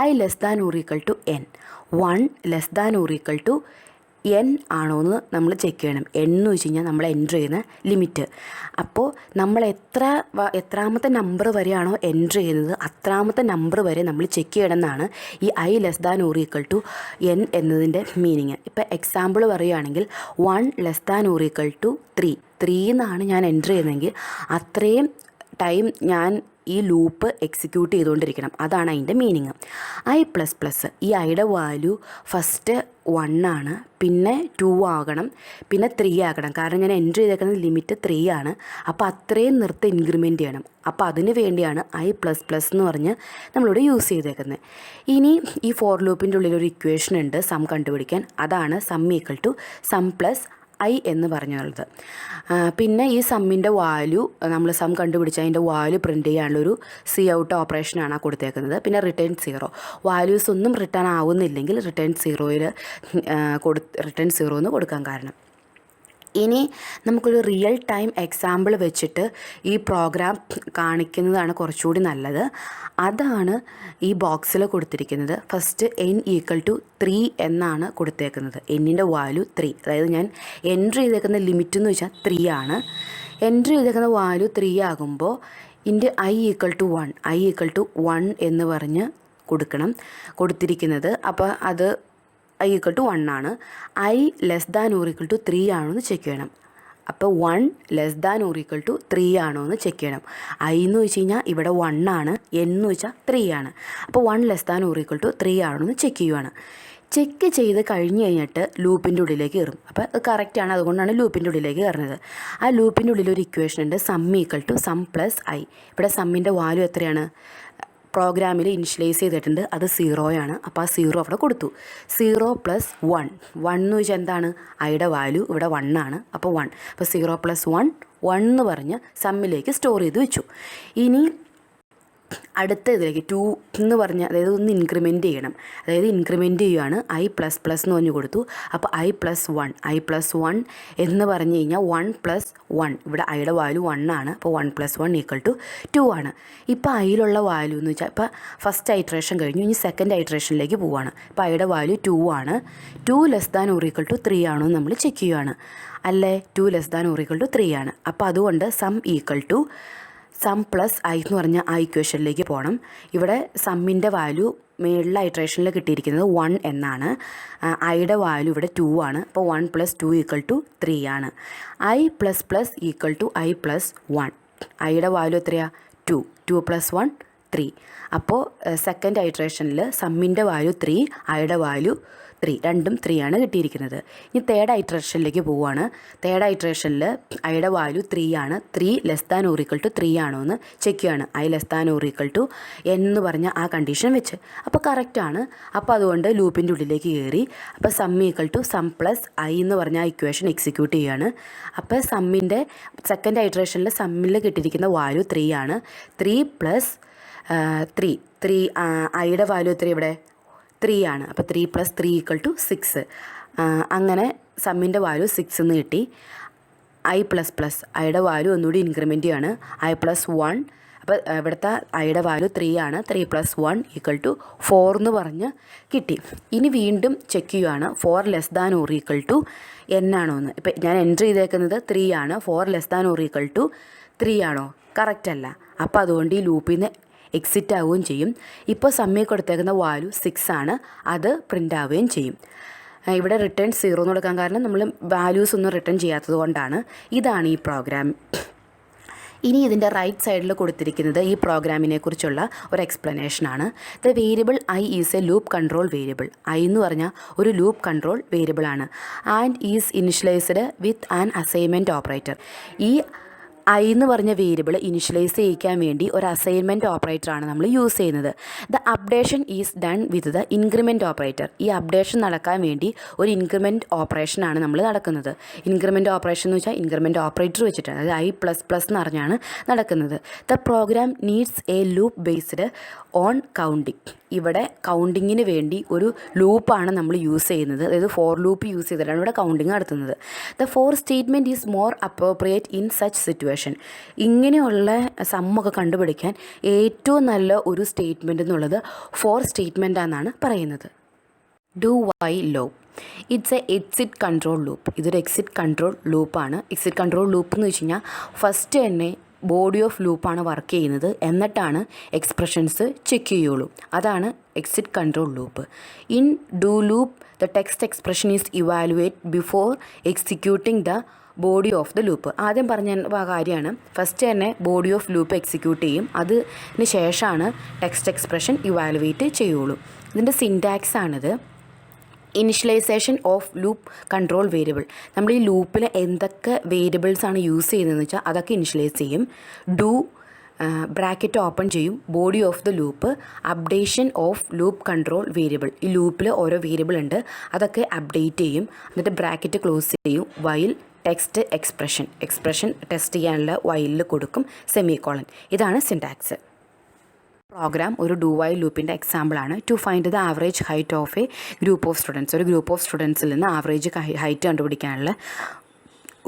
i ≤ n, 1 ≤ n ആണോ എന്ന് നമ്മൾ ചെക്ക് ചെയ്യണം. എന്ന് വെച്ച് കഴിഞ്ഞാൽ നമ്മൾ എൻറ്റർ ചെയ്യുന്ന ലിമിറ്റ്. അപ്പോൾ നമ്മൾ എത്രാമത്തെ നമ്പർ വരെയാണോ എൻറ്റർ ചെയ്യുന്നത് അത്രാമത്തെ നമ്പർ വരെ നമ്മൾ ചെക്ക് ചെയ്യണമെന്നാണ് ഈ i ≤ n എന്നതിൻ്റെ മീനിങ്. ഇപ്പോൾ എക്സാമ്പിൾ പറയുകയാണെങ്കിൽ 1 ≤ 3 എന്നാണ് ഞാൻ എൻറ്റർ ചെയ്യുന്നതെങ്കിൽ അത്രയും ടൈം ഞാൻ ഈ ലൂപ്പ് എക്സിക്യൂട്ട് ചെയ്തുകൊണ്ടിരിക്കണം. അതാണ് അതിൻ്റെ മീനിങ്. i++, ഈ ഐയുടെ വാല്യൂ ഫസ്റ്റ് 1 ആണ്, പിന്നെ 2 ആകണം, പിന്നെ 3 ആകണം. കാരണം ഞാൻ എൻറ്റർ ചെയ്തേക്കുന്നത് ലിമിറ്റ് 3 ആണ്. അപ്പോൾ അത്രയും ഇൻക്രിമെൻറ്റ് ചെയ്യണം. അപ്പോൾ അതിന് വേണ്ടിയാണ് i++ എന്ന് പറഞ്ഞ് നമ്മളിവിടെ യൂസ് ചെയ്തേക്കുന്നത്. ഇനി ഈ ഫോർ ലൂപ്പിൻ്റെ ഉള്ളിലൊരു ഇക്വേഷൻ ഉണ്ട് സം കണ്ടുപിടിക്കാൻ. അതാണ് സം = സം പ്ലസ് i എന്ന് പറഞ്ഞുള്ളത്. പിന്നെ ഈ സമ്മിൻ്റെ വാല്യൂ നമ്മൾ സം കണ്ടുപിടിച്ചാൽ അതിൻ്റെ വാല്യൂ പ്രിൻറ്റ് ചെയ്യാനുള്ളൊരു സി ഔട്ട് ഓപ്പറേഷനാണ് കൊടുത്തേക്കുന്നത്. പിന്നെ റിട്ടേൺ 0. വാല്യൂസ് ഒന്നും റിട്ടേൺ ആവുന്നില്ലെങ്കിൽ റിട്ടേൺ 0 എന്ന് കൊടുക്കാൻ കാരണം. ഇനി നമുക്കൊരു റിയൽ ടൈം എക്സാമ്പിൾ വെച്ചിട്ട് ഈ പ്രോഗ്രാം കാണിക്കുന്നതാണ് കുറച്ചുകൂടി നല്ലത്. അതാണ് ഈ ബോക്സിൽ കൊടുത്തിരിക്കുന്നത്. ഫസ്റ്റ് n = 3 എന്നാണ് കൊടുത്തേക്കുന്നത്. എന്നിൻ്റെ വാല്യൂ 3. അതായത് ഞാൻ എൻറ്റർ ചെയ്തേക്കുന്ന ലിമിറ്റ് എന്ന് വെച്ചാൽ 3 ആണ്. എൻറ്റർ ചെയ്തേക്കുന്ന വാല്യൂ 3 ആകുമ്പോൾ ഇൻ്റെ i = 1, i = 1 എന്ന് പറഞ്ഞ് കൊടുത്തിരിക്കുന്നത്. അപ്പോൾ അത് i = 1 ആണ്. i ≤ 3 ആണോ എന്ന് ചെക്ക് ചെയ്യണം. അപ്പോൾ 1 ≤ 3 ആണോ എന്ന് ചെക്ക് ചെയ്യണം. i എന്ന് വെച്ച് കഴിഞ്ഞാൽ ഇവിടെ 1 ആണ്, n എന്ന് വെച്ചാൽ 3 ആണ്. അപ്പോൾ 1 ≤ 3 ആണോ എന്ന് ചെക്ക് ചെയ്യുവാണ്. ചെക്ക് ചെയ്ത് കഴിഞ്ഞ് കഴിഞ്ഞിട്ട് ലൂപ്പിൻ്റെ ഉള്ളിലേക്ക് കയറും. അപ്പോൾ അത് കറക്റ്റാണ്, അതുകൊണ്ടാണ് ലൂപ്പിൻ്റെ ഉള്ളിലേക്ക് കയറുന്നത്. ആ ലൂപ്പിൻ്റെ ഉള്ളിലൊരു ഇക്വേഷൻ ഉണ്ട്, സം = സം പ്ലസ് i. ഇവിടെ സമ്മിൻ്റെ വാല്യൂ എത്രയാണ്? പ്രോഗ്രാമിൽ ഇനിഷ്യലൈസ് ചെയ്തിട്ടുണ്ട്, അത് 0 ആണ്. അപ്പോൾ ആ 0 അവിടെ കൊടുത്തു. 0 + 1 എന്ന് വെച്ചാൽ എന്താണ്? ഐയുടെ വാല്യൂ ഇവിടെ 1 ആണ്. അപ്പോൾ 1. അപ്പോൾ 0 + 1 എന്ന് പറഞ്ഞ് സമ്മിലേക്ക് സ്റ്റോർ ചെയ്ത് വെച്ചു. ഇനി അടുത്ത ഇതിലേക്ക് 2 എന്ന് പറഞ്ഞ്, അതായത് ഒന്ന് ഇൻക്രിമെൻറ്റ് ചെയ്യണം. അതായത് ഇൻക്രിമെൻറ്റ് ചെയ്യുകയാണ്. i++ എന്ന് പറഞ്ഞ് കൊടുത്തു. അപ്പോൾ i+1 എന്ന് പറഞ്ഞു കഴിഞ്ഞാൽ 1 + 1, ഇവിടെ ഐയുടെ വാല്യൂ 1 ആണ്. അപ്പോൾ 1 + 1 = 2 ആണ്. ഇപ്പോൾ ഐയിലുള്ള വാല്യൂ എന്ന് വെച്ചാൽ ഇപ്പോൾ ഫസ്റ്റ് ഐട്രേഷൻ കഴിഞ്ഞു, ഇനി സെക്കൻഡ് ഐട്രേഷനിലേക്ക് പോവുകയാണ്. അപ്പോൾ ഐയുടെ വാല്യൂ 2 ആണ്. 2 ≤ 3 ആണോ എന്ന് നമ്മൾ ചെക്ക് ചെയ്യുകയാണ്. അല്ലേ, 2 ≤ 3 ആണ്. അപ്പോൾ അതുകൊണ്ട് സം = സം പ്ലസ് i എന്ന് പറഞ്ഞാൽ ആ ഇക്വേഷനിലേക്ക് പോകണം. ഇവിടെ സമ്മിൻ്റെ വാല്യൂ മേളിലെ ഐട്രേഷനിൽ കിട്ടിയിരിക്കുന്നത് 1 എന്നാണ്. ഐയുടെ വാല്യൂ ഇവിടെ 2 ആണ്. അപ്പോൾ 1 + 2 = 3 ആണ്. i++ = i+1. ഐയുടെ വാല്യൂ എത്രയാണ്? 2. 2 + 1 3. അപ്പോൾ സെക്കൻഡ് ഐട്രേഷനിൽ സമ്മിൻ്റെ വാല്യൂ 3, ഐയുടെ വാല്യൂ 3, രണ്ടും 3 ആണ് കിട്ടിയിരിക്കുന്നത്. ഇനി തേർഡ് ഐട്രേഷനിലേക്ക് പോവുകയാണ്. തേർഡ് ഐട്രേഷനിൽ ഐയുടെ വാല്യൂ 3 ആണ്. 3 ≤ 3 ആണോ എന്ന് ചെക്ക് ചെയ്യാണ്. i ≤ n എന്ന് പറഞ്ഞ ആ കണ്ടീഷൻ വെച്ച്. അപ്പോൾ കറക്റ്റാണ്. അപ്പോൾ അതുകൊണ്ട് ലൂപ്പിൻ്റെ ഉള്ളിലേക്ക് കയറി. അപ്പോൾ സം = സം പ്ലസ് i എന്ന് പറഞ്ഞ ആ ഇക്വേഷൻ എക്സിക്യൂട്ട് ചെയ്യുകയാണ്. അപ്പോൾ സമ്മിൻ്റെ സെക്കൻഡ് ഐട്രേഷനിൽ സമ്മിൽ കിട്ടിയിരിക്കുന്ന വാല്യൂ 3 ആണ്. 3 + 3 ഐയുടെ വാല്യൂ എത്ര ഇവിടെ? 3 ആണ്. അപ്പോൾ 3 + 3 = 6. അങ്ങനെ സമ്മിൻ്റെ വാല്യൂ 6 എന്ന് കിട്ടി. i++ ഐയുടെ വാല്യൂ ഒന്നുകൂടി ഇൻക്രിമെൻറ്റ് ചെയ്യാണ്. i+1. അപ്പോൾ ഇവിടുത്തെ ഐയുടെ വാല്യൂ 3 ആണ്. 3 + 1 = 4 എന്ന് പറഞ്ഞ് കിട്ടി. ഇനി വീണ്ടും ചെക്ക് ചെയ്യുകയാണ് 4 ≤ n ആണോ എന്ന്. ഇപ്പം ഞാൻ എൻറ്റർ ചെയ്തേക്കുന്നത് 3 ആണ്. 4 ≤ 3 ആണോ? കറക്റ്റ് അല്ല. അപ്പോൾ അതുകൊണ്ട് ഈ ലൂപ്പിൽ നിന്ന് എക്സിറ്റ് ആവുകയും ചെയ്യും. ഇപ്പോൾ സമ്മിൽ കൊടുത്തേക്കുന്ന വാല്യൂ 6 ആണ്, അത് പ്രിൻ്റ് ആവുകയും ചെയ്യും. ഇവിടെ റിട്ടേൺ 0 എന്ന് കൊടുക്കാൻ കാരണം നമ്മൾ വാല്യൂസ് ഒന്നും റിട്ടേൺ ചെയ്യാത്തത് കൊണ്ടാണ്. ഇതാണ് ഈ പ്രോഗ്രാം. ഇനി ഇതിൻ്റെ റൈറ്റ് സൈഡിൽ കൊടുത്തിരിക്കുന്നത് ഈ പ്രോഗ്രാമിനെ കുറിച്ചുള്ള ഒരു എക്സ്പ്ലനേഷനാണ്. The variable i is a loop control variable. I എന്ന് പറഞ്ഞാൽ ഒരു ലൂപ്പ് കൺട്രോൾ വേരിയബിളാണ്. And is initialised with an assignment operator. ഈ ഐ എന്ന് പറഞ്ഞ വേരിയബിൾ ഇനിഷ്യലൈസ് ചെയ്യിക്കാൻ വേണ്ടി ഒരു അസൈൻമെൻറ്റ് ഓപ്പറേറ്ററാണ് നമ്മൾ യൂസ് ചെയ്യുന്നത്. The updation is done with the increment operator. ഈ അപ്ഡേഷൻ നടക്കാൻ വേണ്ടി ഒരു ഇൻക്രിമെൻറ്റ് ഓപ്പറേഷനാണ് നമ്മൾ നടക്കുന്നത്. ഇൻക്രിമെൻറ്റ് ഓപ്പറേഷൻ എന്ന് വെച്ചാൽ ഇൻക്രിമെൻറ്റ് ഓപ്പറേറ്റർ വെച്ചിട്ടാണ്, അതായത് I++ എന്ന് പറഞ്ഞാണ് നടക്കുന്നത്. The program needs a loop based on counting. ഇവിടെ കൗണ്ടിങ്ങിന് വേണ്ടി ഒരു ലൂപ്പാണ് നമ്മൾ യൂസ് ചെയ്യുന്നത്, അതായത് ഫോർ ലൂപ്പ് യൂസ് ചെയ്തിട്ടാണ് ഇവിടെ കൗണ്ടിങ് നടത്തുന്നത്. The for statement is more appropriate in such situation. ഇങ്ങനെയുള്ള സമ്മൊക്കെ കണ്ടുപിടിക്കാൻ ഏറ്റവും നല്ല ഒരു സ്റ്റേറ്റ്മെൻറ്റ് എന്നുള്ളത് ഫോർ സ്റ്റേറ്റ്മെൻ്റ് ആണെന്നാണ് പറയുന്നത്. Do while loop. It's A exit control loop. ഇതൊരു എക്സിറ്റ് കൺട്രോൾ ലൂപ്പാണ്. എക്സിറ്റ് കൺട്രോൾ ലൂപ്പ് എന്ന് വെച്ച് കഴിഞ്ഞാൽ ഫസ്റ്റ് തന്നെ ബോഡി ഓഫ് ലൂപ്പാണ് വർക്ക് ചെയ്യുന്നത്, എന്നിട്ടാണ് എക്സ്പ്രഷൻസ് ചെക്ക് ചെയ്യുള്ളൂ. അതാണ് exit control loop. In do loop the text expression is evaluate before executing the body of the loop. ആദ്യം പറഞ്ഞ കാര്യമാണ്, ഫസ്റ്റ് തന്നെ ബോഡി ഓഫ് ലൂപ്പ് എക്സിക്യൂട്ട് ചെയ്യും, അതിന് ശേഷമാണ് ടെക്സ്റ്റ് എക്സ്പ്രഷൻ ഇവാലുവേറ്റ് ചെയ്യുള്ളൂ. ഇതിൻ്റെ സിൻറ്റാക്സ് ആണിത്. Initialization of loop control variable. നമ്മൾ ഈ ലൂപ്പിൽ എന്തൊക്കെ വേരിയബിൾസാണ് യൂസ് ചെയ്യുന്നതെന്ന് വെച്ചാൽ അതൊക്കെ ഇനിഷ്യലൈസ് ചെയ്യും. ഡു ബ്രാക്കറ്റ് ഓപ്പൺ ചെയ്യും, body of the loop, updation of loop control variable. ഈ ലൂപ്പിൽ ഓരോ വേരിയബിൾ ഉണ്ട്, അതൊക്കെ അപ്ഡേറ്റ് ചെയ്യും, എന്നിട്ട് ബ്രാക്കറ്റ് ക്ലോസ് ചെയ്യും. വൈൽ ടെക്സ്റ്റ് എക്സ്പ്രഷൻ ടെസ്റ്റ് ചെയ്യാനുള്ള വൈലിൽ കൊടുക്കും സെമിക്കോളൻ. ഇതാണ് സിൻടാക്സ്. പ്രോഗ്രാം ഒരു ഡു വൈൽ ലൂപ്പിൻ്റെ എക്സാമ്പിളാണ്. To find the average height of a group of students. ഒരു ഗ്രൂപ്പ് ഓഫ് സ്റ്റുഡൻസിൽ നിന്ന് ആവറേജ് ഹൈറ്റ് കണ്ടുപിടിക്കാനുള്ള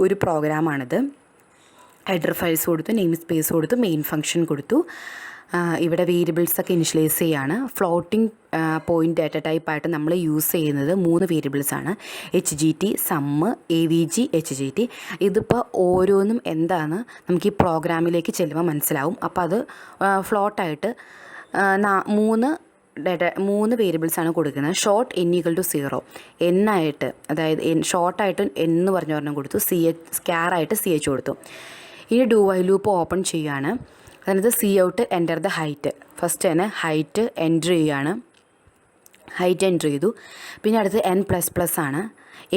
ഒരു പ്രോഗ്രാമാണിത്. ഹെഡർ ഫയൽസ് കൊടുത്തു, നെയിം സ്പേസ് കൊടുത്തു, മെയിൻ ഫംഗ്ഷൻ കൊടുത്തു. ഇവിടെ വേരിയബിൾസൊക്കെ ഇനിഷ്യലൈസ് ചെയ്യാണ്. ഫ്ലോട്ടിംഗ് പോയിൻ്റ് ഡാറ്റ ടൈപ്പായിട്ട് നമ്മൾ യൂസ് ചെയ്യുന്നത് 3 വേരിയബിൾസാണ്. HGT, sum, AVG, HGT. ഇതിപ്പോൾ ഓരോന്നും എന്താണ് നമുക്ക് ഈ പ്രോഗ്രാമിലേക്ക് ചെല്ലുമ്പോൾ മനസ്സിലാവും. അപ്പോൾ അത് ഫ്ലോട്ടായിട്ട് 3 വേരിയബിൾസാണ് കൊടുക്കുന്നത്. ഷോർട്ട് n=0, n ആയിട്ട്, അതായത് ഷോർട്ടായിട്ട് n എന്ന് പറഞ്ഞ കൊടുത്തു, സ്ക്വയറായിട്ട് CH കൊടുത്തു. ഇനി ഡു വൈൽ ലൂപ്പ് ഓപ്പൺ ചെയ്യുകയാണ്. അതിനകത്ത് Cout enter the height. First തന്നെ ഹൈറ്റ് എൻ്റർ ചെയ്യുകയാണ്. ഹൈറ്റ് എൻ്റർ ചെയ്തു. പിന്നെ അടുത്ത് n++ ആണ്.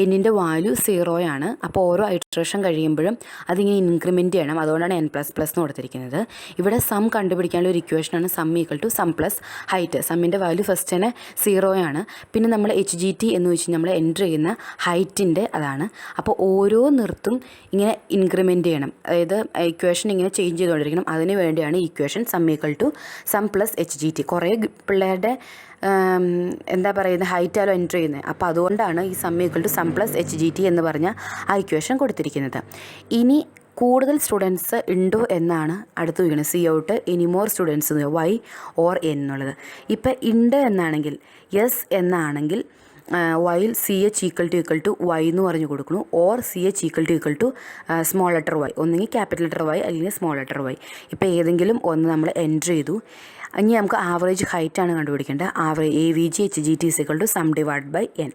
എന്നിൻ്റെ വാല്യൂ 0 ആണ്. അപ്പോൾ ഓരോ ഇറ്ററേഷൻ കഴിയുമ്പോഴും അതിങ്ങനെ ഇൻക്രിമെൻറ്റ് ചെയ്യണം, അതുകൊണ്ടാണ് n++ എന്ന് കൊടുത്തിരിക്കുന്നത്. ഇവിടെ സം കണ്ടുപിടിക്കാനുള്ള ഒരു ഇക്വേഷനാണ് സം = സം പ്ലസ് ഹൈറ്റ്. സമ്മിൻ്റെ വാല്യൂ ഫസ്റ്റ് തന്നെ 0 ആണ്. പിന്നെ നമ്മൾ HGT എന്ന് വെച്ച് നമ്മൾ എൻ്റർ ചെയ്യുന്ന ഹൈറ്റിൻ്റെ അതാണ്. അപ്പോൾ ഓരോ നിർത്തും ഇങ്ങനെ ഇൻക്രിമെൻറ്റ് ചെയ്യണം, അതായത് ഇക്വേഷൻ ഇങ്ങനെ ചേഞ്ച് ചെയ്തുകൊണ്ടിരിക്കണം. അതിന് വേണ്ടിയാണ് ഈ equation sum = sum plus HGT. കുറേ പിള്ളേരുടെ എന്താ പറയുന്നത് ഹൈറ്റാലോ എൻ്റർ ചെയ്യുന്നത്. അപ്പോൾ അതുകൊണ്ടാണ് ഈ സം = സം പ്ലസ് HGT എന്ന് പറഞ്ഞ ആ ഇക്വേഷൻ കൊടുത്തിരിക്കുന്നത്. ഇനി കൂടുതൽ സ്റ്റുഡൻസ് ഉണ്ടോ എന്നാണ് അടുത്ത് ചോദിക്കുന്നത്. Cout any more students Y or N എന്നുള്ളത്. ഇപ്പം ഉണ്ട് എന്നാണെങ്കിൽ യെസ് എന്നാണെങ്കിൽ വൈൽ CH = Y എന്ന് പറഞ്ഞു കൊടുക്കുന്നു, or CH = small letter y, ഒന്നുകിൽ ക്യാപിറ്റൽ ലെറ്റർ Y അല്ലെങ്കിൽ സ്മോൾ ലെറ്റർ y. ഇപ്പോൾ ഏതെങ്കിലും ഒന്ന് നമ്മൾ എൻ്റർ ചെയ്തു. ഇനി നമുക്ക് ആവറേജ് ഹൈറ്റാണ് കണ്ടുപിടിക്കേണ്ടത്. AVG HGT = sum divide by n.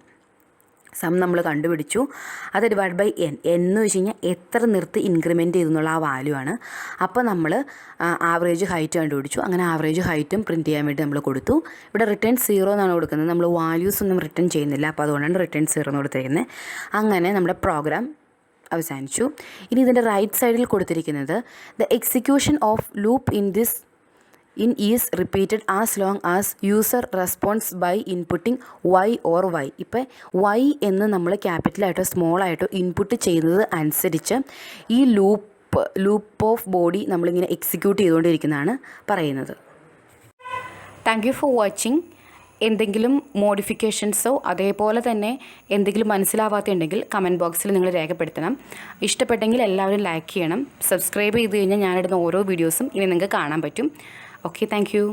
Sum നമ്മൾ കണ്ടുപിടിച്ചു, അത് ഡിവൈഡ് ബൈ n. എന്ന് വെച്ച് കഴിഞ്ഞാൽ എത്ര നിർത്തി ഇൻക്രിമെൻറ്റ് ചെയ്തെന്നുള്ള ആ വാല്യൂ ആണ്. അപ്പോൾ നമ്മൾ ആവറേജ് ഹൈറ്റ് കണ്ടുപിടിച്ചു. അങ്ങനെ ആവറേജ് ഹൈറ്റും പ്രിൻറ്റ് ചെയ്യാൻ വേണ്ടി നമ്മൾ കൊടുത്തു. ഇവിടെ റിട്ടേൺ 0 എന്നാണ് കൊടുക്കുന്നത്, നമ്മൾ വാല്യൂസ് ഒന്നും റിട്ടേൺ ചെയ്യുന്നില്ല. അപ്പോൾ അതുകൊണ്ടാണ് റിട്ടേൺ 0 എന്ന് കൊടുത്തിരിക്കുന്നത്. അങ്ങനെ നമ്മുടെ പ്രോഗ്രാം അവസാനിച്ചു. ഇനി ഇതിൻ്റെ റൈറ്റ് സൈഡിൽ കൊടുത്തിരിക്കുന്നത് the execution of loop in is repeated as long as user response by inputting Y or Y. ഇപ്പം Y എന്ന് നമ്മൾ ക്യാപിറ്റലായിട്ടോ സ്മോളായിട്ടോ ഇൻപുട്ട് ചെയ്യുന്നത് അനുസരിച്ച് ഈ ലൂപ്പ് ഓഫ് ബോഡി നമ്മളിങ്ങനെ എക്സിക്യൂട്ട് ചെയ്തുകൊണ്ടിരിക്കുന്നതാണ് പറയുന്നത്. Thank you for watching. എന്തെങ്കിലും മോഡിഫിക്കേഷൻസോ അതേപോലെ തന്നെ എന്തെങ്കിലും മനസ്സിലാവാത്തുണ്ടെങ്കിൽ കമൻറ്റ് ബോക്സിൽ നിങ്ങൾ രേഖപ്പെടുത്തണം. ഇഷ്ടപ്പെട്ടെങ്കിൽ എല്ലാവരും ലൈക്ക് ചെയ്യണം. സബ്സ്ക്രൈബ് ചെയ്ത് കഴിഞ്ഞാൽ ഞാനിടുന്ന ഓരോ വീഡിയോസും ഇനി നിങ്ങൾക്ക് കാണാൻ പറ്റും. Okay, thank you.